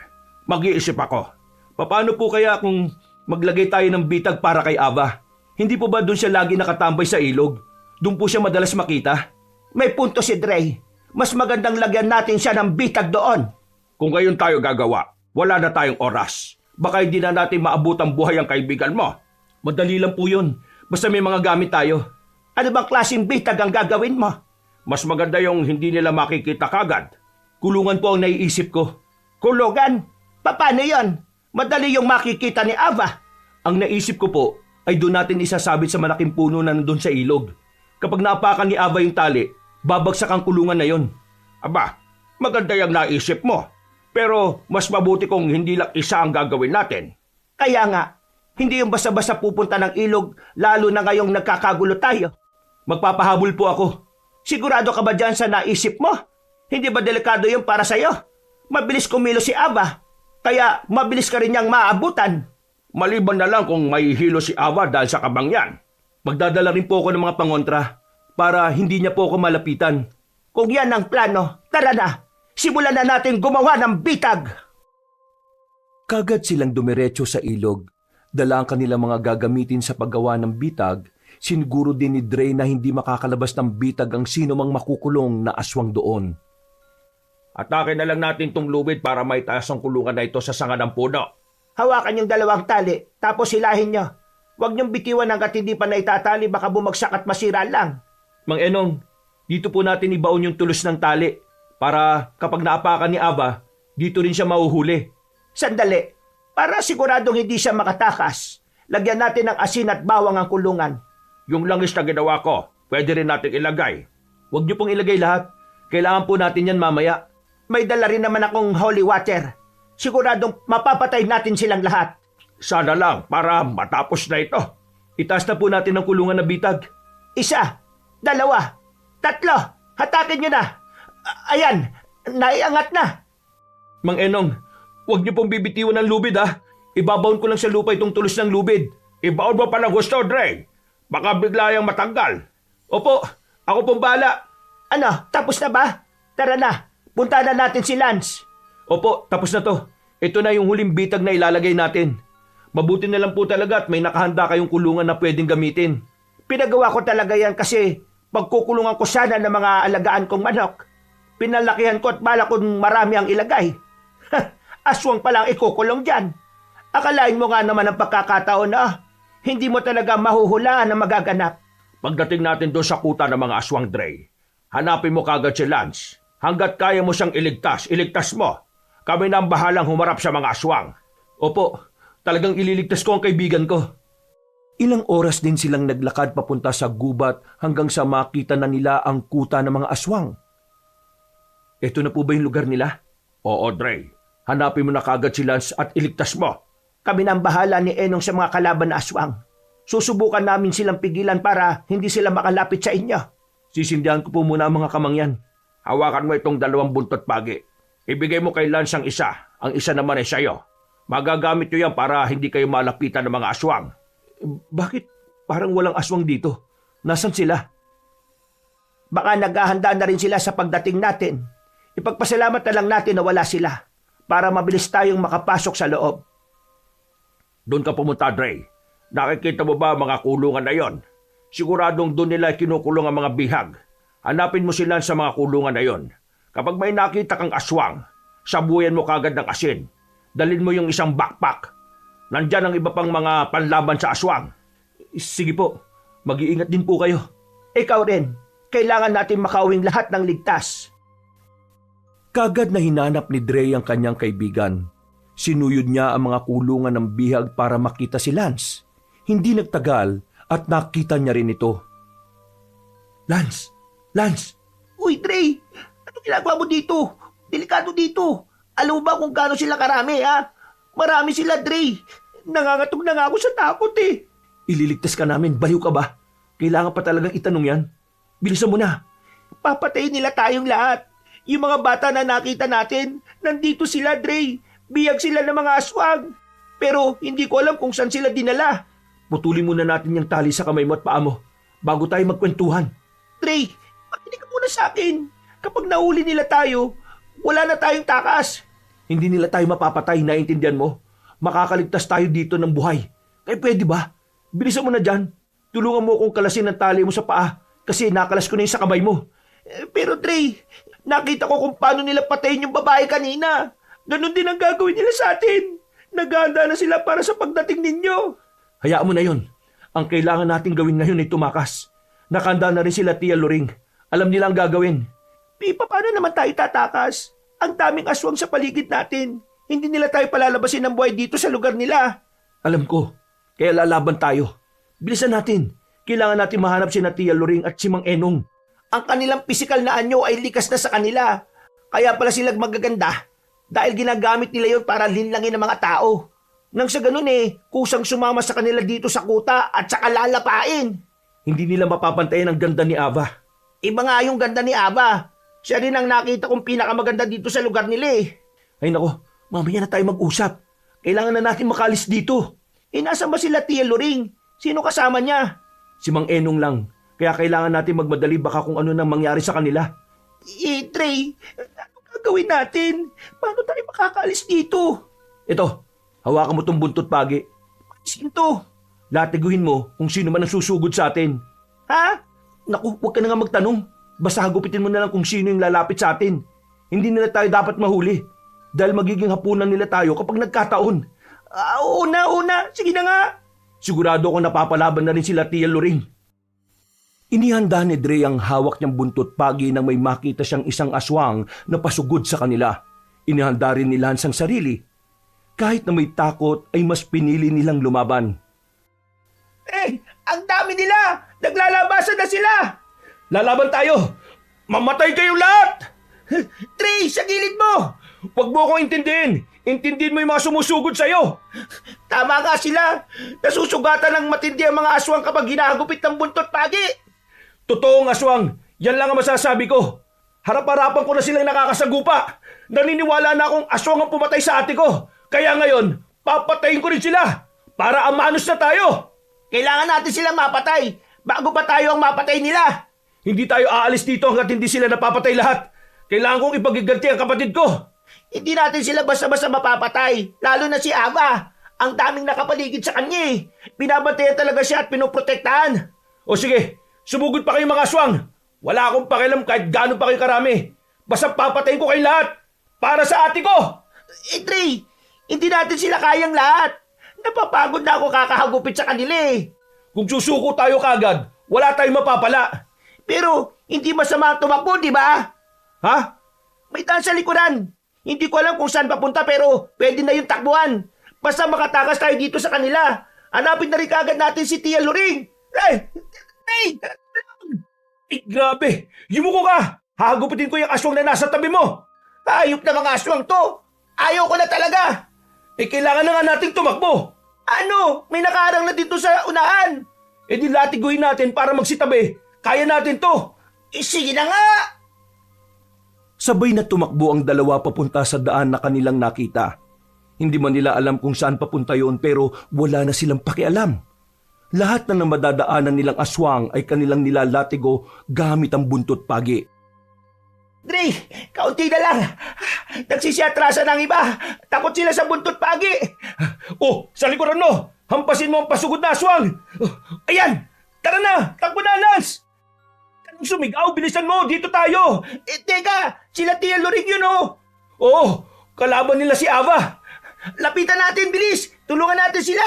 Speaker 5: Mag-iisip ako.
Speaker 4: Paano po kaya kung maglagay tayo ng bitag para kay Ava? Hindi po ba doon siya lagi nakatambay sa ilog? Doon po siya madalas makita?
Speaker 3: May punto si Dre. Mas magandang lagyan natin siya ng bitag doon.
Speaker 5: Kung gayon tayo gagawa, wala na tayong oras. Baka hindi na natin maabot ang buhay ang kaibigan mo.
Speaker 4: Madali lang po yun. Basta may mga gamit tayo.
Speaker 3: Ano bang klaseng bitag ang gagawin mo?
Speaker 5: Mas maganda yung hindi nila makikita kagad.
Speaker 4: Kulungan po ang naiisip ko.
Speaker 3: Kulugan? Paano yon? Madali yung makikita ni Ava.
Speaker 4: Ang naisip ko po ay doon natin isasabit sa malaking puno na nandun sa ilog. Kapag naapakan ni Ava yung tali, babagsak ang kulungan na yon.
Speaker 5: Aba, maganda yung naisip mo. Pero mas mabuti kung hindi lang isa ang gagawin natin.
Speaker 3: Kaya nga, hindi yung basta-basta pupunta ng ilog lalo na ngayong nagkakagulo tayo.
Speaker 4: Magpapahabol po ako.
Speaker 3: Sigurado ka ba dyan sa naisip mo? Hindi ba delikado yung para sa'yo? Mabilis kumilo si Ava, kaya mabilis ka rin niyang maabutan.
Speaker 5: Maliban na lang kung may hilo si Ava dahil sa kabangyan.
Speaker 4: Magdadala rin po ako ng mga pangontra para hindi niya po ako malapitan.
Speaker 3: Kung yan ang plano, tara na! Simulan na natin gumawa ng bitag!
Speaker 2: Kagad silang dumiretso sa ilog. Dala ang kanilang mga gagamitin sa paggawa ng bitag. Siniguro din ni Dre na hindi makakalabas ng bitag ang sino mang makukulong na aswang doon.
Speaker 5: Atake na lang natin tong lubid para may taas ang kulungan na ito sa sanga ng puno.
Speaker 3: Hawakan yung dalawang tali, tapos hilahin nyo. Huwag niyong bitiwan hanggat hindi pa naitatali, baka bumagsak at masira lang.
Speaker 4: Mang Enong, dito po natin ibaon yung tulos ng tali para kapag naapakan ni Ava, dito rin siya mahuhuli.
Speaker 3: Sandali, para siguradong hindi siya makatakas, lagyan natin ng asin at bawang ang kulungan.
Speaker 5: Yung langis na ginawa ko, pwede rin natin ilagay.
Speaker 4: Huwag niyo pong ilagay lahat. Kailangan po natin yan mamaya.
Speaker 3: May dala rin naman akong holy water. Siguradong mapapatay natin silang lahat.
Speaker 5: Sana lang para matapos na ito.
Speaker 4: Itaas na po natin ang kulungan na bitag.
Speaker 3: 1, 2, 3, hatakin nyo na. Ayan, naiangat na.
Speaker 4: Mang Enong, huwag niyo pong bibitiwan ng lubid Ibabaon ko lang sa lupa itong tulos ng lubid.
Speaker 5: Ibaon mo pa ng gusto, Dre. Baka bigla yung matanggal.
Speaker 4: Opo, ako pong bahala.
Speaker 3: Ano, tapos na ba? Tara na, punta na natin si Lance.
Speaker 4: Opo, tapos na to. Ito na yung huling bitag na ilalagay natin. Mabuti na lang po talaga at may nakahanda kayong kulungan na pwedeng gamitin.
Speaker 3: Pinagawa ko talaga yan kasi pagkukulungan ko sana ng mga alagaan kong manok. Pinalakihan ko at bala kong marami ang ilagay. Aswang palang ikukulong dyan. Akalain mo nga naman ang pagkakataon na hindi mo talaga mahuhulaan ang magaganap.
Speaker 5: Pagdating natin doon sa kuta ng mga aswang, Dre, hanapin mo kagad si Lance. Hanggat kaya mo siyang iligtas mo. Kami na ang bahalang humarap sa mga aswang.
Speaker 4: Opo, talagang ililigtas ko ang kaibigan ko.
Speaker 2: Ilang oras din silang naglakad papunta sa gubat hanggang sa makita na nila ang kuta ng mga aswang.
Speaker 4: Ito na po ba yung lugar nila?
Speaker 5: Oo, Dre. Hanapin mo na kagad si Lance at iligtas mo.
Speaker 3: Kami na ang bahala ni Enong sa mga kalaban na aswang. susubukan namin silang pigilan para hindi sila makalapit sa inyo.
Speaker 4: Sisindihan ko po muna ang mga kamangyan. Hawakan mo itong 2 buntot pagi. Ibigay mo kay Lance ang isa naman ay sa'yo. Magagamit nyo yan para hindi kayo malapitan ng mga aswang.
Speaker 2: Bakit parang walang aswang dito? Nasaan sila?
Speaker 3: Baka naghahanda na rin sila sa pagdating natin. Ipagpasalamat na lang natin na wala sila para mabilis tayong makapasok sa loob.
Speaker 4: Doon ka pumunta, Dre. Nakikita mo ba ang mga kulungan na yon? Siguradong doon nila kinukulong ang mga bihag. Hanapin mo sila sa mga kulungan na yon. Kapag may nakita kang aswang, sabuyan mo kagad ng asin. Dalhin mo yung isang backpack. Nandyan ang iba pang mga panlaban sa aswang.
Speaker 2: Sige po, mag-iingat din po kayo.
Speaker 3: Ikaw rin, kailangan natin makauwing lahat ng ligtas.
Speaker 2: Kagad na hinanap ni Dre ang kanyang kaibigan. Sinuyod niya ang mga kulungan ng bihag para makita si Lance. Hindi nagtagal at nakita niya rin ito. Lance! Lance!
Speaker 3: Uy, Dre! Ano ginagawa mo dito? Delikado dito. Alam mo ba kung gaano sila karami, ha? Marami sila, Dre. Nangangatog na nga ako sa takot, eh.
Speaker 2: Ililigtas ka namin, baliw ka ba? Kailangan pa talagang itanong yan. Bilisan mo na.
Speaker 3: Papatayin nila tayong lahat. Yung mga bata na nakita natin, nandito sila, Dre. Biyag sila ng mga aswang. Pero hindi ko alam kung saan sila dinala.
Speaker 2: Putulin muna natin yung tali sa kamay mo at paa mo bago tayo magkwentuhan.
Speaker 3: Dre, makinig ka muna sa akin. Kapag nahuli nila tayo, wala na tayong takas.
Speaker 2: Hindi nila tayo mapapatay, naiintindihan mo? Makakaligtas tayo dito ng buhay. Kaya pwede ba? Bilisan mo na dyan. Tulungan mo akong kalasin ng tali mo sa paa kasi nakalas ko na yung sa kamay mo.
Speaker 3: Pero Dre, nakita ko kung paano nila patayin yung babae kanina. Ganon din ang gagawin nila sa atin. Naghahanda na sila para sa pagdating ninyo.
Speaker 2: Hayaan mo na yon. Ang kailangan nating gawin ngayon ay tumakas. Nakanda na rin sila Tia Loring. Alam nila ang gagawin.
Speaker 3: Paano naman tayo tatakas? Ang daming aswang sa paligid natin. Hindi nila tayo palalabasin ng buhay dito sa lugar nila.
Speaker 2: Alam ko. Kaya lalaban tayo. Bilisan natin. Kailangan natin mahanap si Tia Loring at si Mang Enong.
Speaker 3: Ang kanilang pisikal na anyo ay likas na sa kanila. Kaya pala sila magaganda. Dahil ginagamit nila yon para linlangin ng mga tao. Nang sa ganun kusang sumama sa kanila dito sa kuta at saka lalapain.
Speaker 2: Hindi nila mapapantayan ang ganda ni Ava.
Speaker 3: Iba nga yung ganda ni Ava. Siya rin ang nakita kong pinakamaganda dito sa lugar nila
Speaker 2: Ay nako, mamaya na tayo mag-usap. Kailangan na natin makalis dito.
Speaker 3: Nasaan ba sila Tia Loring? Sino kasama niya?
Speaker 2: Si Mang Enong lang. Kaya kailangan natin magmadali baka kung ano nang mangyari sa kanila.
Speaker 3: Trey, ano gagawin natin? Paano tayo makakaalis dito?
Speaker 2: Ito, hawakan mo tong buntot pagi.
Speaker 3: Sino to?
Speaker 2: Latiguhin mo kung sino man ang susugod sa atin.
Speaker 3: Ha?
Speaker 2: Naku, huwag ka na nga magtanong. Basta hagupitin mo na lang kung sino yung lalapit sa atin. Hindi nila tayo dapat mahuli. Dahil magiging hapunan nila tayo kapag nagkataon.
Speaker 3: Una. Sige na nga.
Speaker 2: Sigurado ako napapalaban na rin sila Tia Loring. Inihanda ni Dre ang hawak niyang buntot pagi nang may makita siyang isang aswang na pasugod sa kanila. Inihanda rin ni Lance ang sarili. Kahit na may takot ay mas pinili nilang lumaban.
Speaker 3: Ang dami nila! Naglalabasan na sila!
Speaker 2: Lalaban tayo! Mamatay kayo lahat!
Speaker 3: Trey, sa gilid mo!
Speaker 2: Huwag mo akong intindihin! Intindihin mo yung mga sumusugod sa'yo!
Speaker 3: Tama nga sila! Nasusugatan ng matindi ang mga aswang kapag hinahagupit ng buntot pagi!
Speaker 2: Totoong aswang! Yan lang ang masasabi ko! Harap-harapan ko na silang nakakasagupa! Naniniwala na akong aswang ang pumatay sa ate ko! Kaya ngayon, papatayin ko rin sila! Para amanos na tayo!
Speaker 3: Kailangan natin silang mapatay bago pa tayo ang mapatay nila!
Speaker 2: Hindi tayo aalis dito hanggat hindi sila napapatay lahat! Kailangan kong ipagiganti ang kapatid ko!
Speaker 3: Hindi natin sila basta-basta mapapatay, lalo na si Ava. Ang daming nakapaligid sa kanya Binabantayan talaga siya at pinoprotektahan.
Speaker 2: O sige, sumugod pa kayo mga aswang. Wala akong pakialam kahit gaano pa kayo karami. Basta papatayin ko kayo lahat. Para sa ate ko.
Speaker 3: Trey, hindi natin sila kayang lahat. Napapagod na ako kakahagupit sa kanila
Speaker 2: Kung susuko tayo kagad, wala tayong mapapala.
Speaker 3: Pero hindi masama ang tumakbo, di ba?
Speaker 2: Ha?
Speaker 3: May daan sa likuran. Hindi ko alam kung saan papunta pero pwede na yung takbuhan. Basta makatakas tayo dito sa kanila. Hanapin na rin kagad natin si Tia Loring.
Speaker 2: Grabe! Yumuko ka! Hagupitin ko yung aswang na nasa tabi mo!
Speaker 3: Hayop na mga aswang to! Ayaw ko na talaga!
Speaker 2: Kailangan na nga nating tumakbo!
Speaker 3: Ano? May nakaharang na dito sa unahan.
Speaker 4: E di latiguin natin para magsitabi. Kaya natin to.
Speaker 3: Sige na nga.
Speaker 2: Sabay na tumakbo ang dalawa papunta sa daan na kanilang nakita. Hindi man nila alam kung saan papunta yun pero wala na silang pakialam. Lahat na ng madadaanan nilang aswang ay kanilang nilalatigo gamit ang buntot pagi.
Speaker 3: Dre, kaunti na lang. Nagsisiatrasan ng iba. Takot sila sa buntot pagi.
Speaker 4: Oh, sa likuran mo! Hampasin mo ang pasugod na aswang! Ayan! Tara na! Takbo na, Lance! Kanong sumigaw? Bilisan mo! Dito tayo!
Speaker 3: Teka, sila Tia Loring yun oh.
Speaker 4: Oo! Kalaban nila si Ava!
Speaker 3: Lapitan natin, bilis. Tulungan natin sila.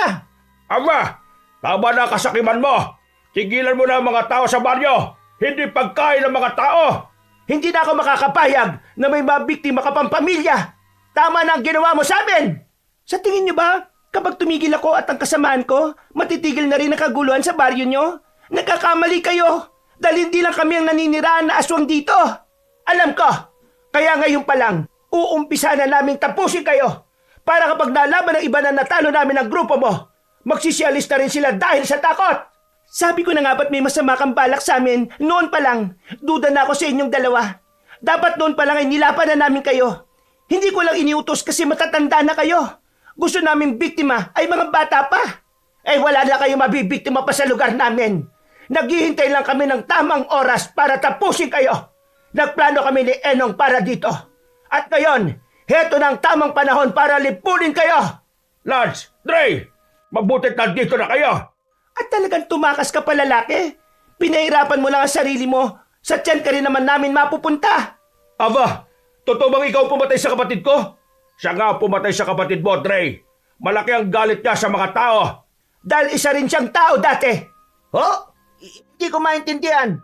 Speaker 1: Ava, tama na kasakiman mo. Tigilan mo na ang mga tao sa baryo. Hindi pagkain ng mga tao.
Speaker 3: Hindi na ako makakapayag na may mabiktima ka pang pamilya. Tama na ang ginawa mo sa amin. Sa tingin niyo ba, kapag tumigil ako at ang kasamaan ko, matitigil na rin ang kaguluhan sa baryo niyo? Nagkakamali kayo dahil hindi lang kami ang naniniraan na aswang dito. Alam ko, kaya ngayon pa lang, uumpisa na naming tapusin kayo. Para kapag nalaman ng iba na natalo namin ang grupo mo, magsisialista rin sila dahil sa takot. Sabi ko na nga ba't may masama kang balak sa amin, noon pa lang, duda na ako sa inyong dalawa. Dapat noon pa lang ay nilapan na namin kayo. Hindi ko lang iniutos kasi matatanda na kayo. Gusto namin biktima ay mga bata pa. Eh wala na kayo mabibiktima pa sa lugar namin. Naghihintay lang kami ng tamang oras para tapusin kayo. Nagplano kami ni Enong para dito. At ngayon, heto na ang tamang panahon para lipunin kayo.
Speaker 1: Lance, Dre, mabutit nandito na kayo.
Speaker 3: At talagang tumakas ka pa lalaki. Pinahirapan mo lang ang sarili mo. Sa tiyan ka rin naman namin mapupunta.
Speaker 1: Ava, totoo bang ikaw pumatay sa kapatid ko? Siya nga pumatay sa kapatid mo, Dre. Malaki ang galit niya sa mga tao.
Speaker 3: Dahil isa rin siyang tao dati. Oh? Hindi ko maintindihan.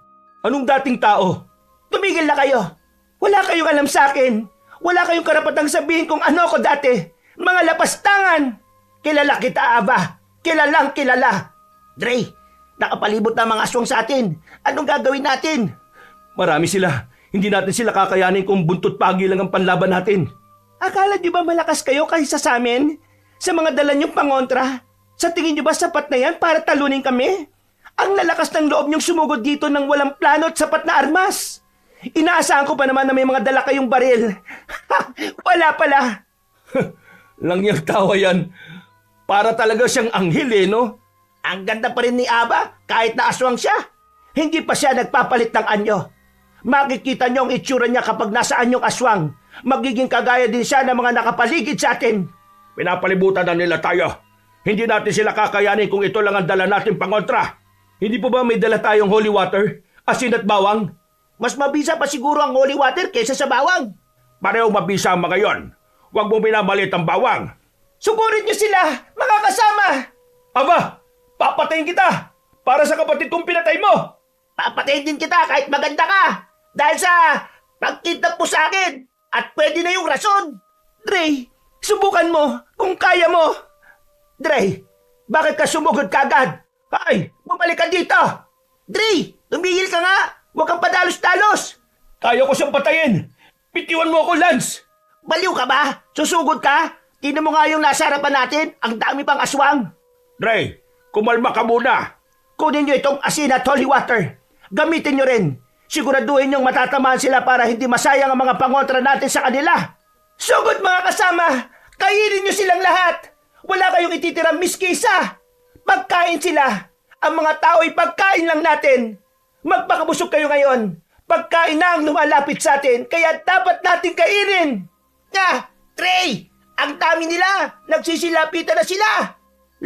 Speaker 4: Anong dating tao?
Speaker 3: Tumigil na kayo. Wala kayong alam sa akin. Wala kayong karapatang sabihin kung ano ko dati. Mga lapastangan. Kilala kita, Ava. Kilalang kilala. Dre, nakapalibot na mga aswang sa atin. Anong gagawin natin?
Speaker 4: Marami sila. Hindi natin sila kakayanin kung buntot pagi lang ang panlaban natin.
Speaker 3: Akala niyo ba malakas kayo kaysa sa amin? Sa mga dala niyong pangontra? Sa tingin niyo ba sapat na yan para talunin kami? Ang lalakas ng loob niyong sumugod dito ng walang plano at sapat na armas. Inaasahan ko pa naman na may mga dala kayong baril. Wala pala.
Speaker 4: Langyang tawa yan. Para talaga siyang anghel no?
Speaker 3: Ang ganda pa rin ni Ava kahit na aswang siya. Hindi pa siya nagpapalit ng anyo. Makikita niyo ang itsura niya kapag nasa anyong aswang. Magiging kagaya din siya ng mga nakapaligid sa atin.
Speaker 1: Pinapalibutan na nila tayo. Hindi natin sila kakayanin kung ito lang ang dala natin pangontra.
Speaker 4: Hindi po ba may dala tayong holy water? Asin at bawang?
Speaker 3: Mas mabisa pa siguro ang holy water kaysa sa bawang.
Speaker 1: Parehong mabisa ang mga yon. Huwag mo minamalit ang bawang.
Speaker 3: Sugurin niyo sila, mga kasama.
Speaker 4: Aba, papatayin kita! Para sa kapatid kong pinatay mo!
Speaker 3: Papatayin din kita kahit maganda ka. Dahil sa pagkidnap mo sa akin. At pwede na yung rason. Dre, subukan mo kung kaya mo. Dre, bakit ka sumugod kagad? Ay, bumalik ka dito. Dre, tumigil ka nga. Huwag kang padalos-dalos.
Speaker 4: Kaya ko siyang patayin. Bitiwan mo ako, Lance.
Speaker 3: Baliw ka ba? Susugod ka? Tingnan mo nga yung nasa harapan natin. Ang dami pang aswang.
Speaker 1: Dre, kumalma ka muna.
Speaker 3: Kunin nyo itong asin at holy water. Gamitin nyo rin. Siguraduhin nyong matatamaan sila para hindi masayang ang mga pangontra natin sa kanila. Sugod mga kasama! Kainin nyo silang lahat! Wala kayong ititirang miski isa! Pagkain sila! Ang mga tao ay pagkain lang natin! Magpakabusog kayo ngayon! Pagkain na ang lumalapit sa atin, kaya dapat natin kainin! Nga! Trey! Ang dami nila! Nagsisilapitan na sila!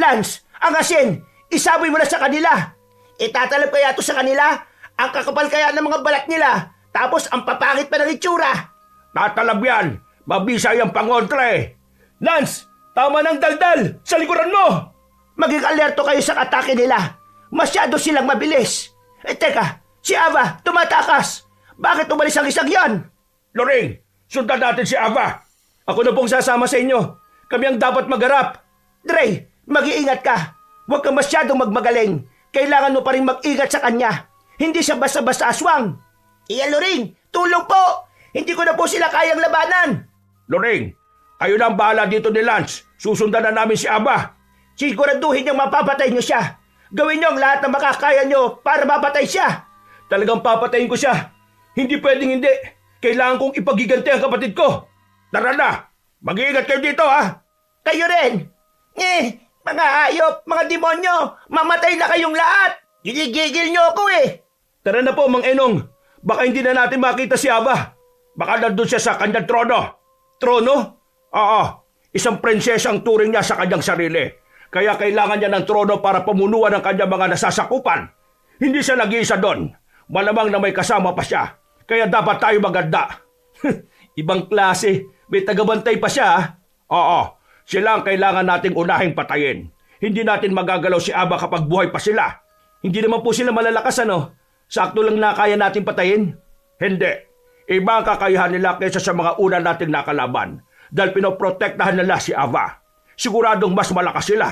Speaker 3: Lance! Ang asin! Isaboy mo na sa kanila! Itatalab kaya ito sa kanila? Ang kakapal kaya ng mga balat nila, tapos ang papangit pa ng itsura.
Speaker 1: Tatalab yan. Mabisa yung pangontra eh.
Speaker 4: Lance, tama ng daldal! Sa likuran mo!
Speaker 3: Maging alerto kayo sa atake nila. Masyado silang mabilis. Teka, si Ava, tumatakas. Bakit umalis ang isang yan?
Speaker 1: Loring, sundan natin si Ava.
Speaker 4: Ako na pong sasama sa inyo. Kami ang dapat magharap.
Speaker 3: Dre, mag-iingat ka. Huwag kang masyadong magmagaling. Kailangan mo pa rin mag-ingat sa kanya. Hindi siya basta-basta aswang. Iya, Loring, tulong po. Hindi ko na po sila kayang labanan.
Speaker 1: Loring, kayo na ang bahala dito ni Lance. Susundan na namin si Ava.
Speaker 3: Siguraduhin niyong mapapatay niyo siya. Gawin niyo ang lahat ng makakaya niyo para mapatay siya.
Speaker 1: Talagang papatayin ko siya. Hindi pwedeng hindi. Kailangan kong ipagiganti ang kapatid ko. Tara na! Mag-iingat kayo dito, ha?
Speaker 3: Kayo rin! Mga hayop, mga demonyo, mamatay na kayong lahat! Ginigigil niyo ako eh!
Speaker 1: Tara na po, Mang Enong. Baka hindi na natin makita si Aba. Baka nandun siya sa kanyang trono. Trono? Oo. Isang prinsesa ang turing niya sa kanyang sarili. Kaya kailangan niya ng trono para pamunuan ang kanyang mga nasasakupan. Hindi siya nag-iisa doon. Malamang na may kasama pa siya. Kaya dapat tayo maganda. Ibang klase. May tagabantay pa siya, ha? Oo. Sila ang kailangan nating unahing patayin. Hindi natin magagalaw si Aba kapag buhay pa sila. Hindi naman po sila malalakas, ano? Sakto lang na kaya natin patayin. Hindi. Iba ang kakayahan nila kaysa sa mga una nating nakalaban. Dahil pinoprotektahan nila si Ava. Siguradong mas malakas sila.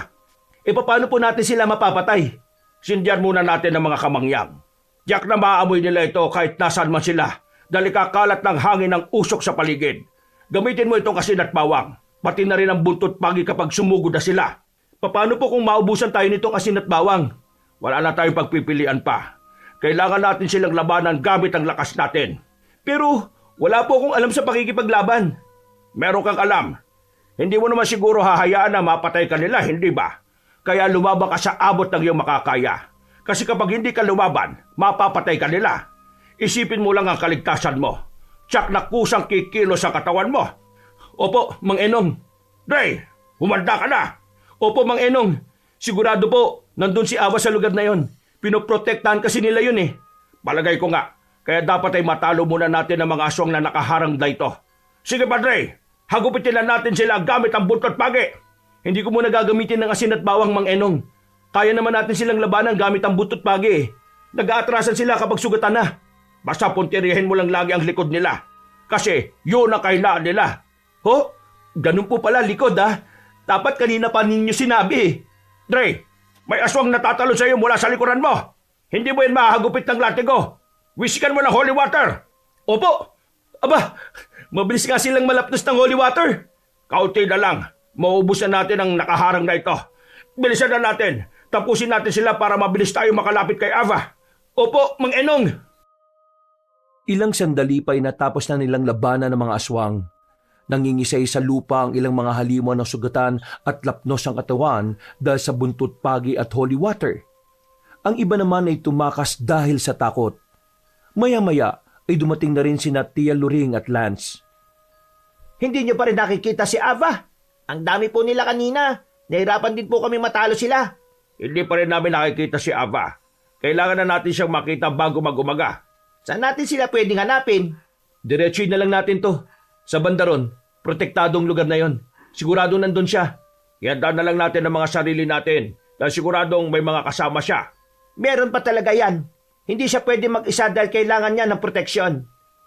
Speaker 1: E paano po natin sila mapapatay? Sindihan muna natin ang mga kamangyang. Tiyak na maaamoy nila ito kahit nasaan man sila. Dahil ikakalat ng hangin ng usok sa paligid. Gamitin mo itong asin at bawang. Pati na rin ang buntot pagi kapag sumugod na sila. Paano po kung maubusan tayo nitong asin at bawang? Wala na tayong pagpipilian pa. Kailangan natin silang labanan gamit ang lakas natin. Pero wala po akong alam sa pakikipaglaban. Meron kang alam. Hindi mo naman siguro hahayaan na mapatay ka nila, hindi ba? Kaya lumaban ka sa abot ng iyong makakaya. Kasi kapag hindi ka lumaban, mapapatay ka nila. Isipin mo lang ang kaligtasan mo. Tsak na kusang kikilos sa katawan mo. Opo, Mang Enong. Dre, humanda ka na. Opo, Mang Enong. Sigurado po, nandun si Ava sa lugar na yon. Pinoprotektahan kasi nila yun eh. Palagay ko nga. Kaya dapat ay matalo muna natin ang mga aswang na nakaharang dito. Sige, Padre. Hagupitin na natin sila gamit ang buntot pagi. Hindi ko muna gagamitin ng asin at bawang, Mang Enong. Kaya naman natin silang labanan gamit ang buntot pagi. Nag-aatrasan sila kapag sugatan na. Basta puntirihin mo lang lagi ang likod nila. Kasi yun ang kailangan nila. Ho? Ganun po pala likod, ha? Dapat kanina pa ninyo sinabi. Dre, may aswang natatalo sa iyo mula sa likuran mo. Hindi mo yan mahagupit ng latigo. Wisikan mo ng holy water. Opo. Aba, mabilis nga silang malapnos ng holy water. Kaunti na lang. Maubos na natin ang nakaharang na ito. Bilisan na natin. Tapusin natin sila para mabilis tayo makalapit kay Ava. Opo, Mang Enong.
Speaker 2: Ilang sandali pa'y natapos na nilang labanan ng mga aswang. Nangingisay sa lupa ang ilang mga halimaw ng sugatan at lapnos ang katawan dahil sa buntot pagi at holy water. Ang iba naman ay tumakas dahil sa takot. Maya-maya ay dumating na rin sina Tia Luring at Lance.
Speaker 3: Hindi niyo pa rin nakikita si Ava. Ang dami po nila kanina. Nahirapan din po kami matalo sila.
Speaker 1: Hindi pa rin namin nakikita si Ava. Kailangan na natin siyang makita bago mag-umaga.
Speaker 3: Saan natin sila pwedeng hanapin?
Speaker 2: Diretsuin na lang natin to. Sa bandaron, protektadong lugar na yon. Sigurado nandun siya.
Speaker 1: Ihandaan na lang natin ang mga sarili natin dahil siguradong may mga kasama siya.
Speaker 3: Meron pa talaga yan. Hindi siya pwede mag-isa dahil kailangan niya ng proteksyon.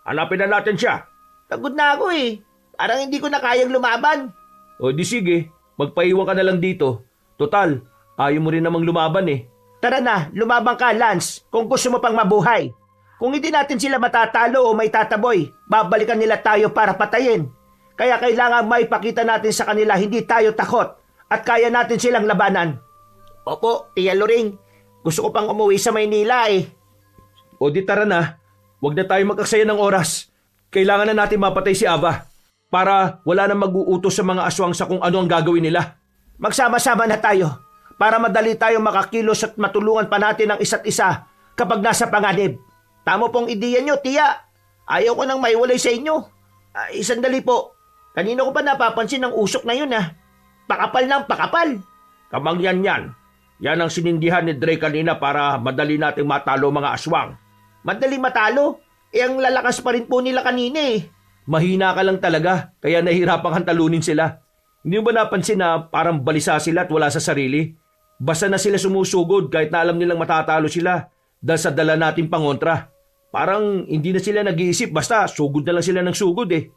Speaker 1: Hanapin na natin siya.
Speaker 3: Pagod na ako eh. Parang hindi ko na kayang lumaban.
Speaker 2: O di sige, magpaiwan ka na lang dito. Total, ayaw mo rin namang lumaban eh.
Speaker 3: Tara na, lumabang ka, Lance, kung gusto mo pang mabuhay. Kung hindi natin sila matatalo o may tataboy, babalikan nila tayo para patayin. Kaya kailangan maipakita natin sa kanila hindi tayo takot at kaya natin silang labanan. Opo, Tia Luring. Gusto ko pang umuwi sa Maynila eh.
Speaker 2: O di tara na, huwag na tayo magkaksaya ng oras. Kailangan na natin mapatay si Ava para wala na mag-uutos sa mga aswang sa kung ano ang gagawin nila.
Speaker 3: Magsama-sama na tayo para madali tayong makakilos at matulungan pa natin ang isa't isa kapag nasa panganib. Tamo pong ideya nyo, Tia. Ayaw ko nang maiwalay sa inyo. Sandali po. Kanina ko pa napapansin ang usok na yun Pakapal ng pakapal.
Speaker 1: Kamangyan yan. Yan ang sinindihan ni Dre kanina para madali nating matalo mga aswang.
Speaker 3: Madali matalo? Ang lalakas pa rin po nila kanina eh.
Speaker 2: Mahina ka lang talaga, kaya nahihirapan kang talunin sila. Hindi mo ba napansin na parang balisa sila at wala sa sarili? Basta na sila sumusugod kahit na alam nilang matatalo sila dahil sa dala nating pangontra. Parang hindi na sila nag-iisip, basta sugod na lang sila ng sugod eh.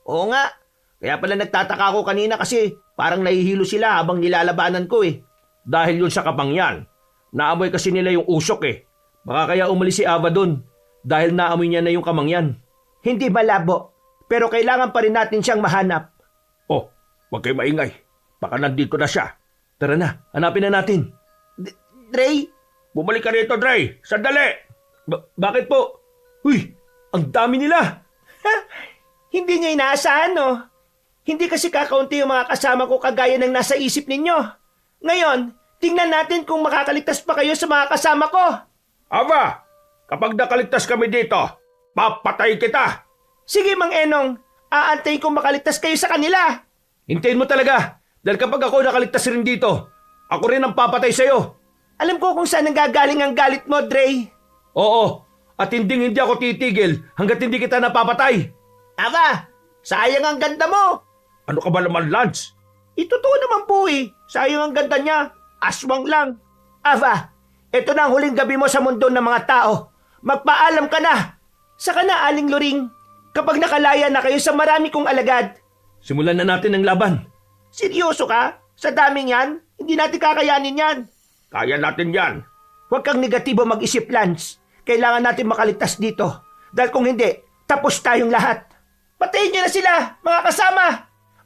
Speaker 3: Oo nga. Kaya pala nagtataka ako kanina kasi parang nahihilo sila habang nilalabanan ko eh.
Speaker 1: Dahil yun sa kamangyan. Naamoy kasi nila yung usok eh.
Speaker 2: Baka kaya umalis si Ava doon dahil naamoy niya na yung kamangyan.
Speaker 3: Hindi malabo, pero kailangan pa rin natin siyang mahanap.
Speaker 1: Oh, huwag kayo maingay. Baka nandito na siya.
Speaker 4: Tara na, hanapin na natin.
Speaker 3: Dre,
Speaker 1: Bumalik ka rito, Dre. Sandali.
Speaker 4: Bakit po? Uy, ang dami nila.
Speaker 6: Hindi niya inaasahan, no? Hindi kasi kakaunti yung mga kasama ko kagaya ng nasa isip ninyo. Ngayon, tingnan natin kung makakaligtas pa kayo sa mga kasama ko.
Speaker 1: Ava, kapag nakaligtas kami dito, papatay kita.
Speaker 6: Sige, Mang Enong, aantayin kong makaligtas kayo sa kanila.
Speaker 4: Hintayin mo talaga. Dahil kapag ako nakaligtas rin dito, ako rin ang papatay sa'yo.
Speaker 6: Alam ko kung saan nanggagaling ang galit mo, Dre.
Speaker 4: Oo, at hindi ako titigil hanggat hindi kita napapatay.
Speaker 3: Ava, sayang ang ganda mo.
Speaker 1: Ano ka ba naman, Lance?
Speaker 3: Totoo naman po eh. Sayang ang ganda niya. Aswang lang. Ava, ito na ang huling gabi mo sa mundo ng mga tao. Magpaalam ka na.
Speaker 6: Saka na, Aling Luring, kapag nakalaya na kayo sa marami kong alagad.
Speaker 4: Simulan na natin ang laban.
Speaker 3: Seryoso ka? Sa daming yan, hindi natin kakayanin yan.
Speaker 1: Kaya natin yan.
Speaker 3: Huwag kang negatibo mag-isip, Lance. Kailangan natin makaligtas dito. Dahil kung hindi, tapos tayong lahat.
Speaker 6: Patayin niyo na sila, mga kasama.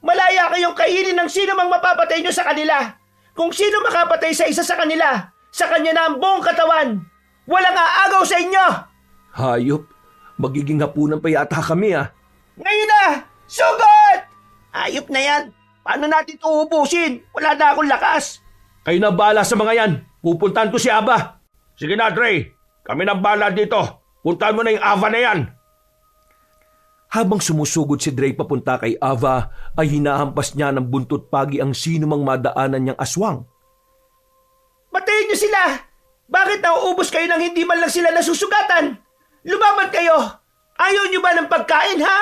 Speaker 6: Malaya kayong kainin ng sino mang mapapatay niyo sa kanila. Kung sino makapatay sa isa sa kanila, sa kanya na ang buong katawan. Walang aagaw sa inyo.
Speaker 4: Hayop, magiging hapunan pa yata kami ah.
Speaker 6: Ngayon na, sugod!
Speaker 3: Ayop na yan. Paano natin ito ubusin? Wala na akong lakas.
Speaker 4: Kayo na bahala sa mga yan. Pupuntahan ko si Aba.
Speaker 1: Sige na, Dre. Kami nang bala dito. Puntahan mo na yung Ava na yan.
Speaker 2: Habang sumusugod si Dre papunta kay Ava, ay hinahampas niya ng buntot pagi ang sino mang madaanan niyang aswang.
Speaker 6: Patayin niyo sila! Bakit nauubos kayo nang hindi man lang sila nasusugatan? Lumaban kayo! Ayaw niyo ba ng pagkain, ha?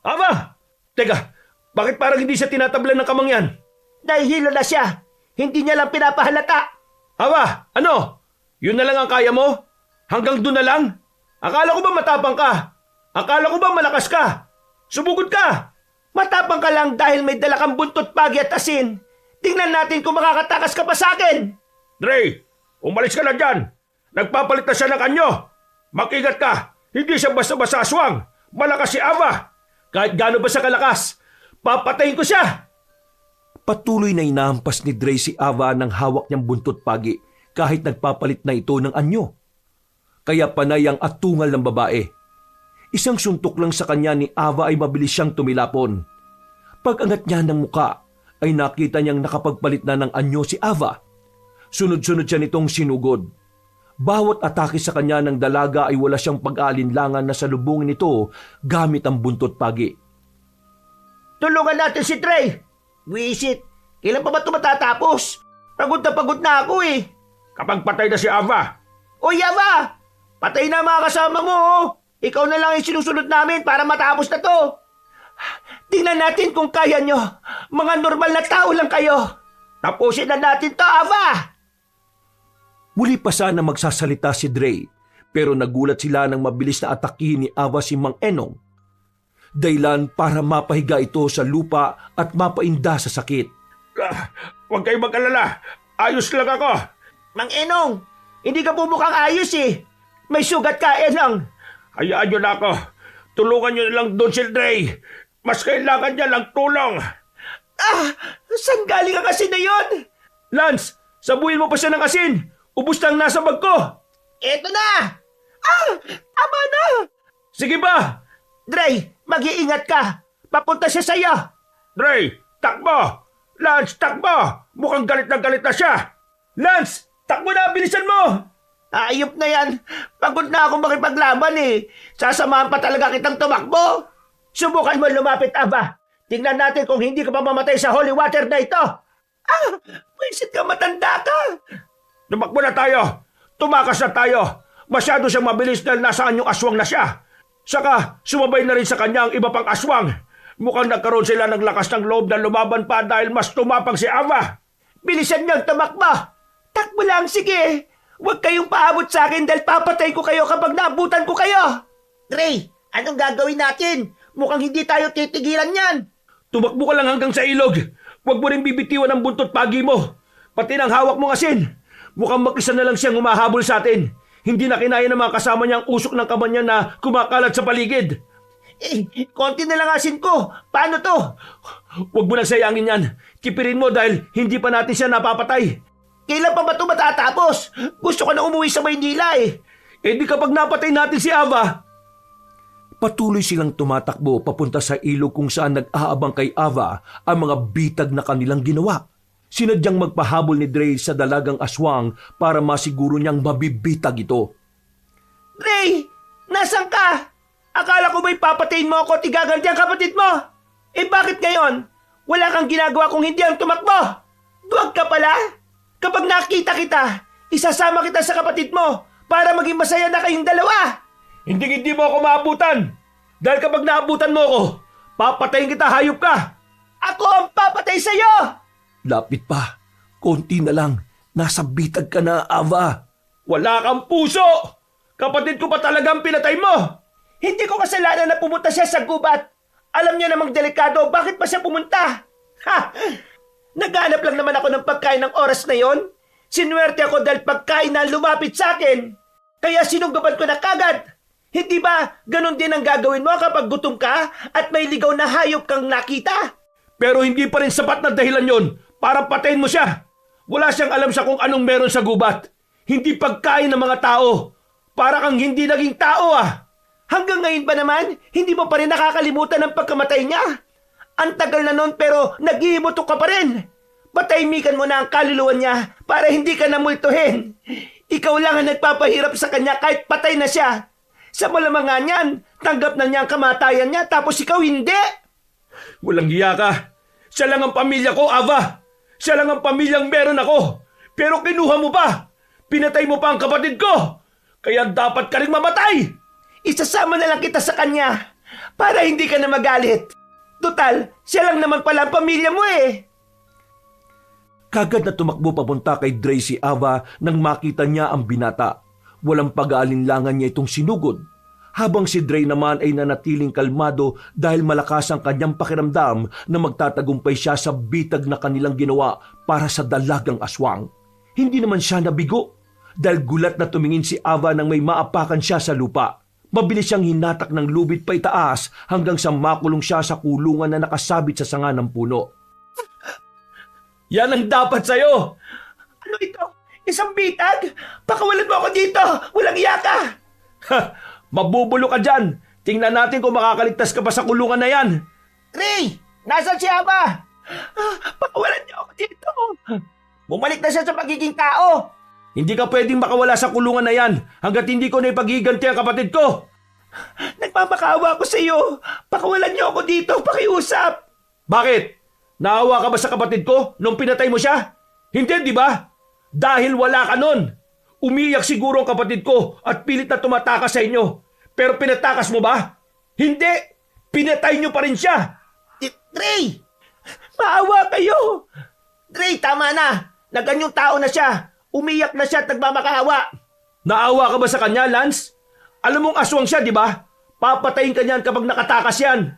Speaker 4: Aba! Teka, bakit parang hindi siya tinatablan ng kamangyan?
Speaker 3: Nahihilo na siya. Hindi niya lang pinapahalata.
Speaker 4: Aba, ano? Yun na lang ang kaya mo? Hanggang doon na lang? Akala ko ba matapang ka? Akala ko ba malakas ka? Sumugod ka!
Speaker 6: Matapang ka lang dahil may dala kang buntot pagi at asin. Tingnan natin kung makakatakas ka pa sa akin.
Speaker 1: Dre, umalis ka na dyan. Nagpapalit na siya ng anyo. Mag-ingat ka. Hindi siya basta-basta aswang. Malakas si Ava.
Speaker 4: Kahit gaano ba sa kalakas, papatayin ko siya!
Speaker 2: Patuloy na inahampas ni Dre si Ava ng hawak niyang buntot pagi kahit nagpapalit na ito ng anyo. Kaya panay ang atungal ng babae. Isang suntok lang sa kanya ni Ava ay mabilis siyang tumilapon. Pag-angat niya ng muka ay nakita niyang nakapagpalit na ng anyo si Ava. Sunod-sunod siya nitong sinugod. Bawat atake sa kanya ng dalaga ay wala siyang pag-aalinlangan na salubungin ito gamit ang buntot pagi.
Speaker 3: Tulungan natin si Dre. Wisit, kailan pa ba ito matatapos? Pagod na ako eh.
Speaker 1: Kapag patay na si Ava,
Speaker 3: Oy, Ava! Patay na mga kasama mo, oh. Ikaw na lang yung sinusunod namin para matapos na to.
Speaker 6: Tingnan natin kung kaya nyo. Mga normal na tao lang kayo.
Speaker 3: Tapusin na natin to, Ava!
Speaker 2: Muli pa sana magsasalita si Dre, pero nagulat sila nang mabilis na atakihin ni Ava si Mang Enong. Daylan para mapahiga ito sa lupa at mapainda sa sakit.
Speaker 1: huwag kayong mag-alala. Ayos lang ako.
Speaker 3: Mang Enong, hindi ka po mukhang ayos eh. May sugat ka, Enong.
Speaker 1: Hayaan nyo na ako. Tulungan nyo na lang doon si Dre. Mas kailangan niya lang tulong.
Speaker 6: Saan galing ang asin na yun?
Speaker 4: Lance, sabuhin mo pa siya ng asin. Ubus na ang nasa bag ko.
Speaker 3: Eto na!
Speaker 6: Ama na!
Speaker 4: Sige ba?
Speaker 3: Dre, mag-iingat ka. Papunta siya sa'yo.
Speaker 1: Dre, takbo! Lance, takbo! Mukhang galit na siya.
Speaker 4: Lance, takbo na, bilisan mo!
Speaker 3: Ayop na yan. Pagod na akong makipaglaban eh. Sasamahan pa talaga kitang tumakbo. Subukan mo lumapit, Ava. Tingnan natin kung hindi ka pa mamatay sa holy water na ito.
Speaker 6: Wisit ka, matanda ka.
Speaker 1: Tumakbo na tayo. Tumakas na tayo. Masyado siyang mabilis dahil nasaan yung aswang na siya. Saka, sumabay na rin sa kanya ang iba pang aswang. Mukhang nagkaroon sila ng lakas ng loob na lumaban pa dahil mas tumapang si Ava.
Speaker 3: Bilisan niyang tumakbo.
Speaker 6: Takbo lang, sige. Huwag kayong paabot sa akin dahil papatay ko kayo kapag naabutan ko kayo.
Speaker 3: Dre, anong gagawin natin? Mukhang hindi tayo titigilan yan.
Speaker 4: Tumakbo ka lang hanggang sa ilog. Huwag mo rin bibitiwan ang buntot pagi mo. Pati ng hawak mong asin. Mukhang mag-isa na lang siyang humahabol sa atin. Hindi na kinaya ng mga kasama niya ang usok ng kamay niya na kumakalat sa paligid.
Speaker 3: Konti na lang asin ko. Paano to?
Speaker 4: Huwag mo nang sayangin yan.
Speaker 1: Kipirin mo dahil hindi pa natin siya napapatay.
Speaker 3: Kailan pa ba ito matatapos? Gusto ko na umuwi sa Maynila eh.
Speaker 1: Eh di kapag napatay natin si Ava,
Speaker 2: Patuloy silang tumatakbo papunta sa ilog kung saan nag-aabang kay Ava ang mga bitag na kanilang ginawa. Sinadyang magpahabol ni Dre sa dalagang aswang para masiguro niyang mabibitag ito.
Speaker 3: Ray, nasan ka? Akala ko ba'y papatayin mo ako at igaganti ang kapatid mo? Eh bakit ngayon? Wala kang ginagawa kung hindi ang tumakbo. Duwag ka pala. Kapag nakita kita, isasama kita sa kapatid mo para maging masaya na kayong dalawa.
Speaker 1: hindi mo ako maabutan. Dahil kapag naabutan mo ako, papatayin kita, hayop ka.
Speaker 3: Ako ang papatay sa'yo!
Speaker 2: Lapit pa. Konti na lang. Nasa bitag ka na, Ava.
Speaker 1: Wala kang puso! Kapatid ko pa talagang pinatay mo!
Speaker 3: Hindi ko kasalanan na pumunta siya sa gubat. Alam niya namang delikado, bakit pa siya pumunta? Ha! Naghanap lang naman ako ng pagkain ng oras na yon. Sinuwerte ako dahil pagkain na lumapit sa akin. Kaya sinunggaban ko na kagad. Hindi ba ganun din ang gagawin mo kapag gutom ka at may ligaw na hayop kang nakita?
Speaker 1: Pero hindi pa rin sapat na dahilan yon para patayin mo siya. Wala siyang alam sa kung anong meron sa gubat. Hindi pagkain ng mga tao. Para kang hindi naging tao ah.
Speaker 3: Hanggang ngayon ba naman, hindi mo pa rin nakakalimutan ang pagkamatay niya? Ang tagal na nun pero nag-iimutok ka pa rin. Patahimikan mo na ang kaluluwa niya para hindi ka namultuhin. Ikaw lang ang nagpapahirap sa kanya kahit patay na siya. Sa malamangan niyan, tanggap na niya ang kamatayan niya tapos ikaw hindi.
Speaker 1: Walang hiya ka. Siya lang ang pamilya ko, Ava. Siya lang ang pamilyang meron ako. Pero kinuha mo pa. Pinatay mo pa ang kapatid ko. Kaya dapat ka rin mamatay.
Speaker 3: Isasama na lang kita sa kanya para hindi ka na magalit. Total, siya lang naman pala ang pamilya mo eh.
Speaker 2: Kagad na tumakbo papunta kay Dre si Ava nang makita niya ang binata. Walang pag-aalinlangan niya itong sinugod. Habang si Dre naman ay nanatiling kalmado dahil malakas ang kanyang pakiramdam na magtatagumpay siya sa bitag na kanilang ginawa para sa dalagang aswang. Hindi naman siya nabigo dahil gulat na tumingin si Ava nang may maapakan siya sa lupa. Mabilis siyang hinatak ng lubid pa itaas hanggang sa makulong siya sa kulungan na nakasabit sa sanga ng puno.
Speaker 1: Yan ang dapat sa'yo.
Speaker 3: Ano ito? Isang bitag? Pakawalan mo ako dito! Walang iya ka!
Speaker 1: Ha, mabubulo ka dyan. Tingnan natin kung makakaligtas ka pa sa kulungan na yan.
Speaker 3: Ray! Nasaan si Aba? Pakawalan niyo ako dito! Bumalik na siya sa pagiging tao!
Speaker 1: Hindi ka pwedeng makawala sa kulungan na yan hanggat hindi ko na ipagiganti ang kapatid ko.
Speaker 3: Nagpapakawa ako sa iyo! Pakawalan niyo ako dito! Pakiusap!
Speaker 1: Bakit? Naawa ka ba sa kapatid ko nung pinatay mo siya? Hindi, di ba? Dahil wala ka nun. Umiyak siguro ang kapatid ko at pilit na tumatakas sa inyo. Pero pinatakas mo ba? Hindi! Pinatay niyo pa rin siya!
Speaker 3: Ray! Maawa kayo! Ray, tama na! Naganyong tao na siya! Umiyak na siya at nagmamakaawa!
Speaker 1: Naawa ka ba sa kanya, Lance? Alam mong aswang siya, di ba? Papatayin ka niyan kapag nakatakas yan.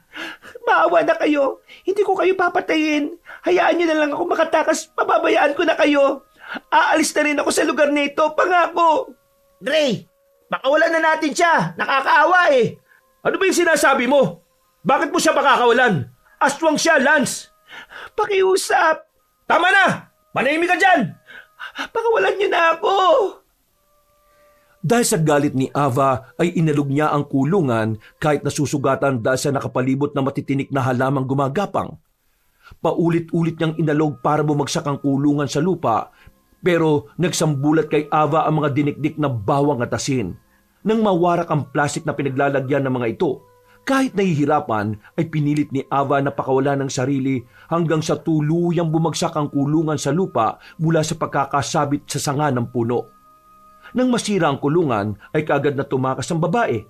Speaker 3: Maawa na kayo! Hindi ko kayo papatayin! Hayaan niyo na lang ako makatakas, pababayaan ko na kayo! Aalis na rin ako sa lugar nito, pangako! Ray! Makawalan na natin siya! Nakakaawa eh!
Speaker 1: Ano ba yung sinasabi mo? Bakit mo siya makakawalan? Aswang siya, Lance!
Speaker 3: Pakiusap!
Speaker 1: Tama na! Manahimik ka dyan!
Speaker 3: Pakawalan niyo na ako!
Speaker 2: Dahil sa galit ni Ava ay inalog niya ang kulungan kahit nasusugatan dahil sa nakapalibot na matitinik na halamang gumagapang. Paulit-ulit niyang inalog para bumagsak ang kulungan sa lupa pero nagsambulat kay Ava ang mga dinikdik na bawang at asin. Nang mawarak ang plastik na pinaglalagyan ng mga ito, kahit nahihirapan ay pinilit ni Ava na pakawala ng sarili hanggang sa tuluyang bumagsak ang kulungan sa lupa mula sa pagkakasabit sa sanga ng puno. Nang masira ang kulungan ay kaagad na tumakas ang babae.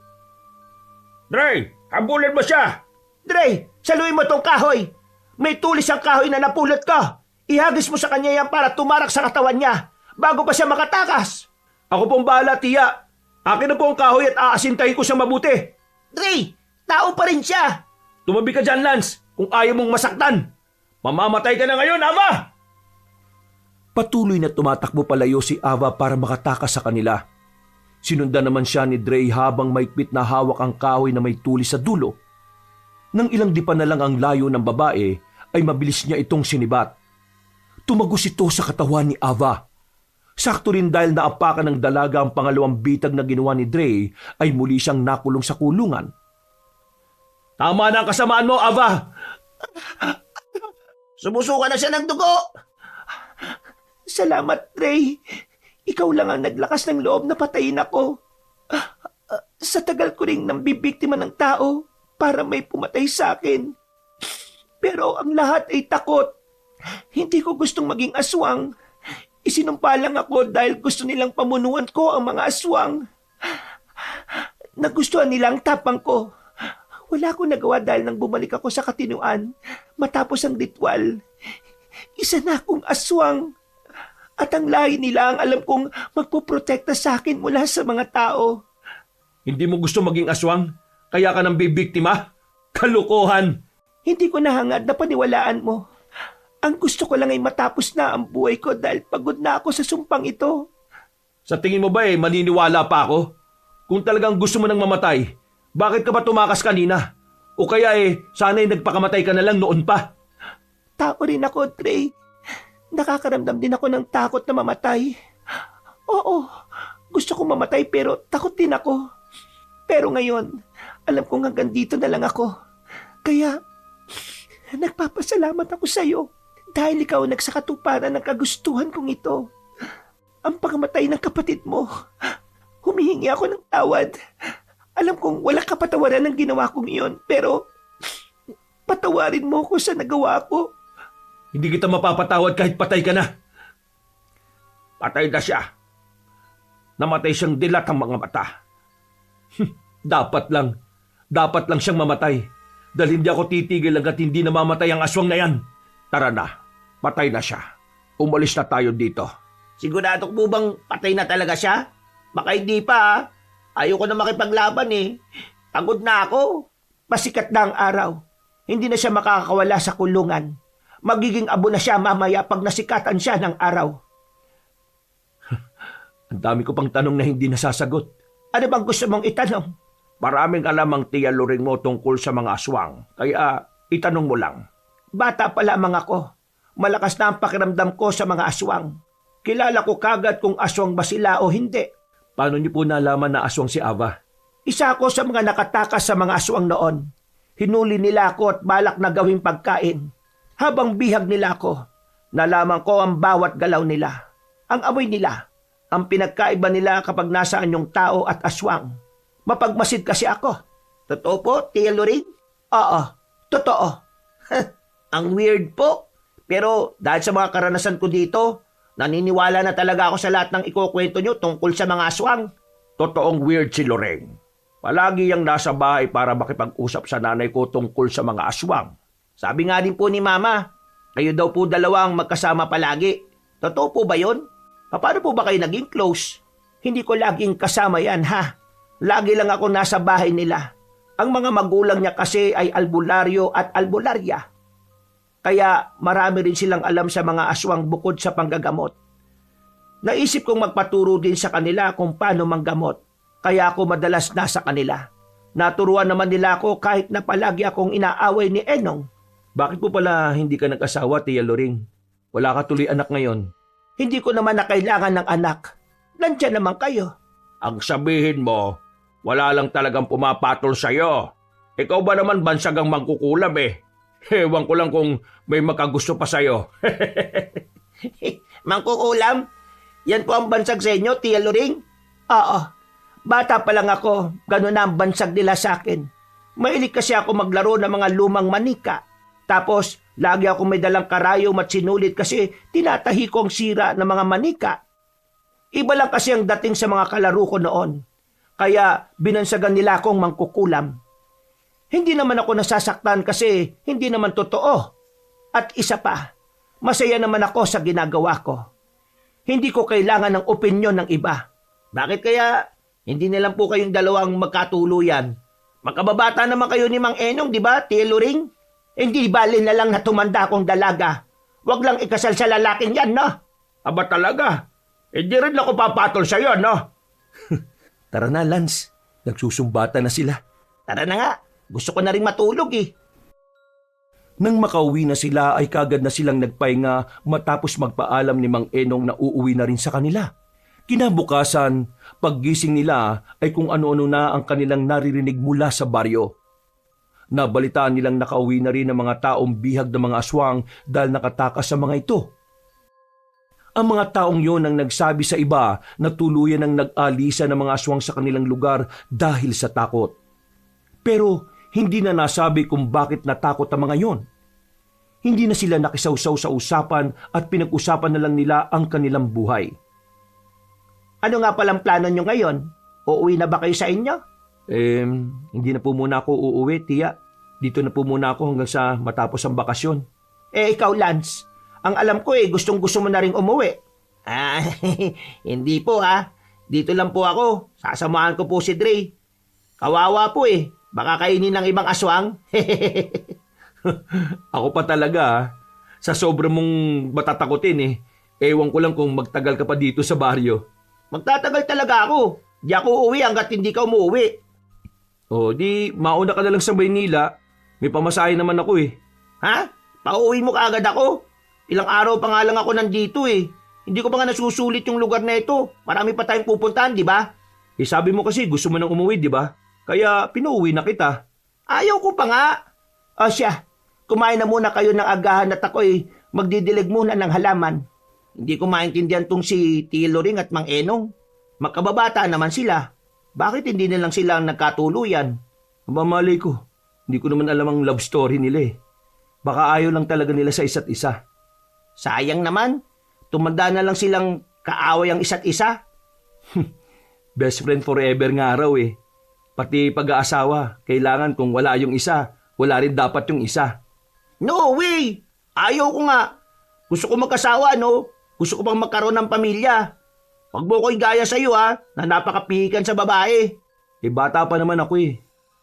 Speaker 1: Dre, habulin mo siya!
Speaker 3: Dre, saluhin mo tong kahoy! May tulis ang kahoy na napulot ko! Ihagis mo sa kanya yan para tumarak sa katawan niya bago pa siya makatakas!
Speaker 1: Ako pong bahala, tiya. Akin na po ang kahoy at aasintahin ko siya mabuti.
Speaker 3: Dre, tao pa rin siya!
Speaker 1: Tumabi ka dyan, Lance, kung ayaw mong masaktan. Mamamatay ka na ngayon, Ava!
Speaker 2: Patuloy na tumatakbo palayo si Ava para makatakas sa kanila. Sinundan naman siya ni Dre habang maikpit na hawak ang kahoy na may tulis sa dulo. Nang ilang dipa na lang ang layo ng babae, ay mabilis niya itong sinibat. tumagos ito sa katawan ni Ava. Sakto rin dahil naapakan ng dalaga ang pangalawang bitag na ginawa ni Dre ay muli siyang nakulong sa kulungan.
Speaker 1: Tama na ang kasamaan mo, Ava!
Speaker 3: Sumusuka na siya ng dugo! Salamat, Ray. Ikaw lang ang naglakas ng loob na patayin ako. Sa tagal ko ring nambibiktima ng tao para may pumatay sa akin. Pero ang lahat ay takot. Hindi ko gustong maging aswang. Isinumpa lang ako dahil gusto nilang pamunuan ko ang mga aswang. Nagustuhan nilang tapang ko. Wala akong nagawa dahil nang bumalik ako sa katinuan matapos ang ritual. Isa na akong aswang. At ang lahi nila ang alam kong magpoprotekta sa akin mula sa mga tao.
Speaker 1: Hindi mo gusto maging aswang? Kaya ka nang bibiktima? Kalukuhan!
Speaker 3: Hindi ko nahangad na paniwalaan mo. Ang gusto ko lang ay matapos na ang buhay ko dahil pagod na ako sa sumpang ito.
Speaker 1: Sa tingin mo ba maniniwala pa ako? Kung talagang gusto mo nang mamatay, bakit ka ba tumakas kanina? O kaya sana'y nagpakamatay ka na lang noon pa?
Speaker 3: Tao rin ako, Trey. Nakakaramdam din ako ng takot na mamatay. Oo, gusto kong mamatay pero takot din ako. Pero ngayon, alam kong hanggang dito na lang ako. Kaya, nagpapasalamat ako sa iyo dahil ikaw nagsakatuparan ng kagustuhan kong ito. Ang pagkamatay ng kapatid mo, humihingi ako ng tawad. Alam kong wala kapatawaran ng ginawa kong iyon, pero patawarin mo ko sa nagawa ko.
Speaker 1: Hindi kita mapapatawad kahit patay ka na. Patay na siya. Namatay siyang dilat ang mga mata. Dapat lang siyang mamatay. Dahil hindi ako titigil hanggat hindi namamatay ang aswang na yan. Tara na, patay na siya. Umalis na tayo dito.
Speaker 3: Sigurado po bang patay na talaga siya? Baka hindi pa ha. Ayoko na makipaglaban eh. Pagod na ako. Pasikat na ang araw. Hindi na siya makakawala sa kulungan. Magiging abo na siya mamaya pag nasikatan siya ng araw.
Speaker 1: Ang dami ko pang tanong na hindi nasasagot.
Speaker 3: Ano bang gusto mong itanong?
Speaker 1: Maraming alam ang tiya luring mo tungkol sa mga aswang. Kaya itanong mo lang.
Speaker 3: Bata pa lamang ako. Malakas na ang pakiramdam ko sa mga aswang. Kilala ko kagad kung aswang ba sila o hindi.
Speaker 1: Paano niyo po nalaman na aswang si Ava?
Speaker 3: Isa ako sa mga nakatakas sa mga aswang noon. Hinuli nila ako at balak na gawing pagkain. Habang bihag nila ako, nalaman ko ang bawat galaw nila. Ang amoy nila. Ang pinagkaiba nila kapag nasaan yung tao at aswang. Mapagmasid kasi ako. Totoo po, Tia Loring? Oo, totoo. Ang weird po. Pero dahil sa mga karanasan ko dito, naniniwala na talaga ako sa lahat ng ikukwento nyo tungkol sa mga aswang.
Speaker 1: Totoong weird si Loreng. Palagi yang nasa bahay para makipag-usap sa nanay ko tungkol sa mga aswang.
Speaker 3: Sabi nga din po ni Mama, kayo daw po dalawang magkasama palagi. Totoo po ba yun? Paano po ba kayo naging close? Hindi ko laging kasama yan, ha? Lagi lang ako nasa bahay nila. Ang mga magulang niya kasi ay albularyo at albularya. Kaya marami rin silang alam sa mga aswang bukod sa panggagamot. Naisip kong magpaturo din sa kanila kung paano manggamot. Kaya ako madalas nasa kanila. Naturuan naman nila ako kahit na palagi akong inaaway ni Enong.
Speaker 1: Bakit po pala hindi ka nag-asawa, Tia Loring? Wala ka tuloy anak ngayon.
Speaker 3: Hindi ko naman na kailangan ng anak. Nandiyan naman kayo.
Speaker 1: Ang sabihin mo, wala lang talagang pumapatol sa'yo. Ikaw ba naman bansagang mangkukulam eh? Ewan ko lang kung may makagusto pa sa'yo.
Speaker 3: Mangkukulam? Yan po ang bansag sa inyo, Tia Loring? Oo. Bata pa lang ako, gano'n na ang bansag nila sa akin. Mahilig kasi ako maglaro ng mga lumang manika. Tapos, lagi ako may dalang karayom at sinulit kasi tinatahi ko ang sira ng mga manika. Iba lang kasi ang dating sa mga kalaro ko noon. Kaya binansagan nila akong mangkukulam. Hindi naman ako nasasaktan kasi hindi naman totoo. At isa pa, masaya naman ako sa ginagawa ko. Hindi ko kailangan ng opinyon ng iba. Bakit kaya hindi na lang po kayong dalawang magkatuluyan? Magkababata naman kayo ni Mang Enong, di ba, Tia Loring? Hindi bali na lang na tumanda akong dalaga. Huwag lang ikasal sa lalaking yan, no?
Speaker 1: Aba talaga? Hindi rin ako papatol sa'yo, no?
Speaker 2: Tara na, Lance. Nagsusumbatan na sila.
Speaker 3: Tara na nga. Gusto ko na rin matulog eh.
Speaker 2: Nang makauwi na sila ay kagad na silang nagpahinga matapos magpaalam ni Mang Enong na uuwi na rin sa kanila. Kinabukasan, paggising nila ay kung ano-ano na ang kanilang naririnig mula sa baryo. Nabalitaan nilang nakauwi na rin ang mga taong bihag ng mga aswang dahil nakatakas sa mga ito. Ang mga taong yon ang nagsabi sa iba na tuluyan ang nag-alisa ng mga aswang sa kanilang lugar dahil sa takot. Pero hindi na nasabi kung bakit natakot ang mga yon. Hindi na sila nakisawsaw sa usapan at pinag-usapan na lang nila ang kanilang buhay.
Speaker 3: Ano nga palang plano nyo ngayon? Uuwi na ba kayo sa inyo?
Speaker 2: Hindi na po muna ako uuwi, tiya. Dito na po muna ako hanggang sa matapos ang bakasyon.
Speaker 3: Ikaw, Lance. Ang alam ko gustong-gusto mo na rin umuwi.
Speaker 5: Hindi po Dito lang po ako. Sasamahan ko po si Dre. Kawawa po Baka kainin ng ibang aswang.
Speaker 2: Ako pa talaga, sa sobrang mong matatakotin ewan ko lang kung magtagal ka pa dito sa baryo.
Speaker 3: Magtatagal talaga ako. Di ako uuwi hanggat hindi ka umuwi.
Speaker 2: O di, mauna ka na lang sa Maynila. May pamasahe naman ako
Speaker 3: Ha? Pauwi mo kaagad ako? Ilang araw pa nga lang ako nandito Hindi ko pa nga nasusulit yung lugar na ito. Marami pa tayong pupuntahan, di ba?
Speaker 2: Sabi mo kasi gusto mo nang umuwi, di ba? Kaya pinauwi na kita.
Speaker 3: Ayaw ko pa nga. O siya, kumain na muna kayo ng agahan at ako'y magdidilig muna ng halaman. Hindi ko maintindihan tong si Tia Loring at Mang Enong. Magkababata naman sila. Bakit hindi na lang sila ang nagkatuluyan?
Speaker 2: Mamalay ko, hindi ko naman alam ang love story nila Baka ayaw lang talaga nila sa isa't isa.
Speaker 3: Sayang naman. Tumanda na lang silang kaaway ang isa't isa.
Speaker 2: Best friend forever nga raw Pati pag-aasawa, kailangan kung wala yung isa, wala rin dapat yung isa.
Speaker 3: No way! Ayaw ko nga. Gusto ko magkasawa, no? Gusto ko pang magkaroon ng pamilya. Huwag mo ko'y gaya sa'yo, na napakapihikan sa babae.
Speaker 2: Bata pa naman ako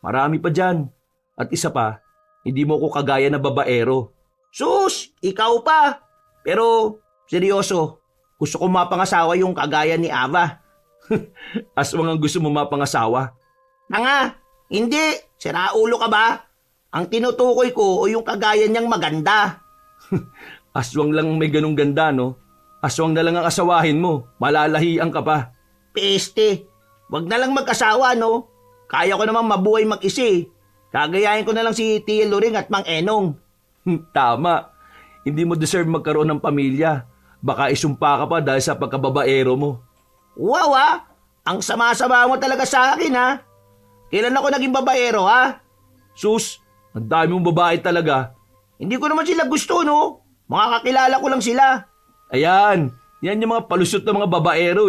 Speaker 2: Marami pa dyan. At isa pa, hindi mo ko kagaya na babaero.
Speaker 3: Sus! Ikaw pa! Pero, seryoso, gusto ko mapangasawa yung kagaya ni Ava.
Speaker 2: Aswang ang gusto mo mapangasawa.
Speaker 3: Tanga! Hindi! Siraulo ka ba? Ang tinutukoy ko o yung kagaya niyang maganda.
Speaker 2: Aswang lang may ganung ganda, no? Aswang na lang ang asawahin mo. Malalahian ka pa.
Speaker 3: Peste! Wag na lang mag-asawa, no? Kaya ko naman mabuhay mag-isa Kagayahin ko na lang si Tia Loring at Mang Enong.
Speaker 2: Tama. Hindi mo deserve magkaroon ng pamilya. Baka isumpa ka pa dahil sa pagkababaero mo.
Speaker 3: Wow, Ang sama-sama mo talaga sa akin, Kailan ako naging babaero,
Speaker 2: Sus, ang dami mong babae talaga.
Speaker 3: Hindi ko naman sila gusto, no? Mga kakilala ko lang sila.
Speaker 2: Ayan, yan yung mga palusot na mga babaero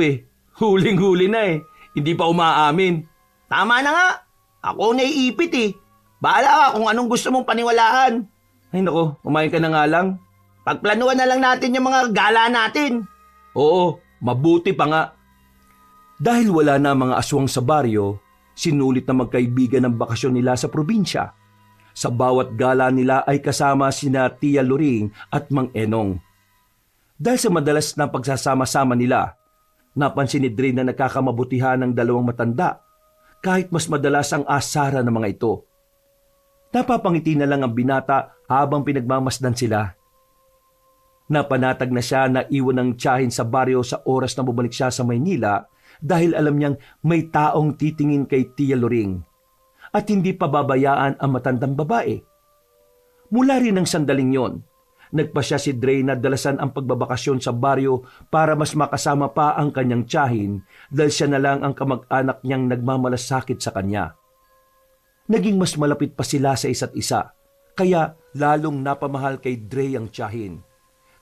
Speaker 2: Huling-huli na Hindi pa umaamin.
Speaker 3: Tama na nga. Ako naiipit Bahala ka kung anong gusto mong paniwalaan.
Speaker 2: Ay nako, kumain ka na nga lang.
Speaker 3: Pagplanuhan na lang natin yung mga gala natin.
Speaker 2: Oo, mabuti pa nga. Dahil wala na mga aswang sa baryo, sinulit na magkaibigan ng bakasyon nila sa probinsya. Sa bawat gala nila ay kasama sina Tia Loring at Mang Enong. Dahil sa madalas na pagsasama-sama nila, napansin ni Dre na nagkakamabutihan ng dalawang matanda kahit mas madalas ang asara ng mga ito. Napapangiti na lang ang binata habang pinagmamasdan sila. Napanatag na siya na iwan ng tiyahin sa baryo sa oras na bumalik siya sa Maynila dahil alam niyang may taong titingin kay Tia Loring at hindi pababayaan ang matandang babae. Mula rin ng sandaling yon, nagpasya si Dre na dalasan ang pagbabakasyon sa baryo para mas makasama pa ang kanyang tiyahin dahil siya na lang ang kamag-anak niyang nagmamalasakit sa kanya. Naging mas malapit pa sila sa isa't isa, kaya lalong napamahal kay Dre ang tiyahin,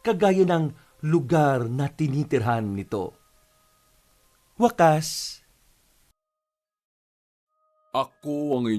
Speaker 2: kagaya ng lugar na tinitirhan nito. Wakas.
Speaker 7: Ako ang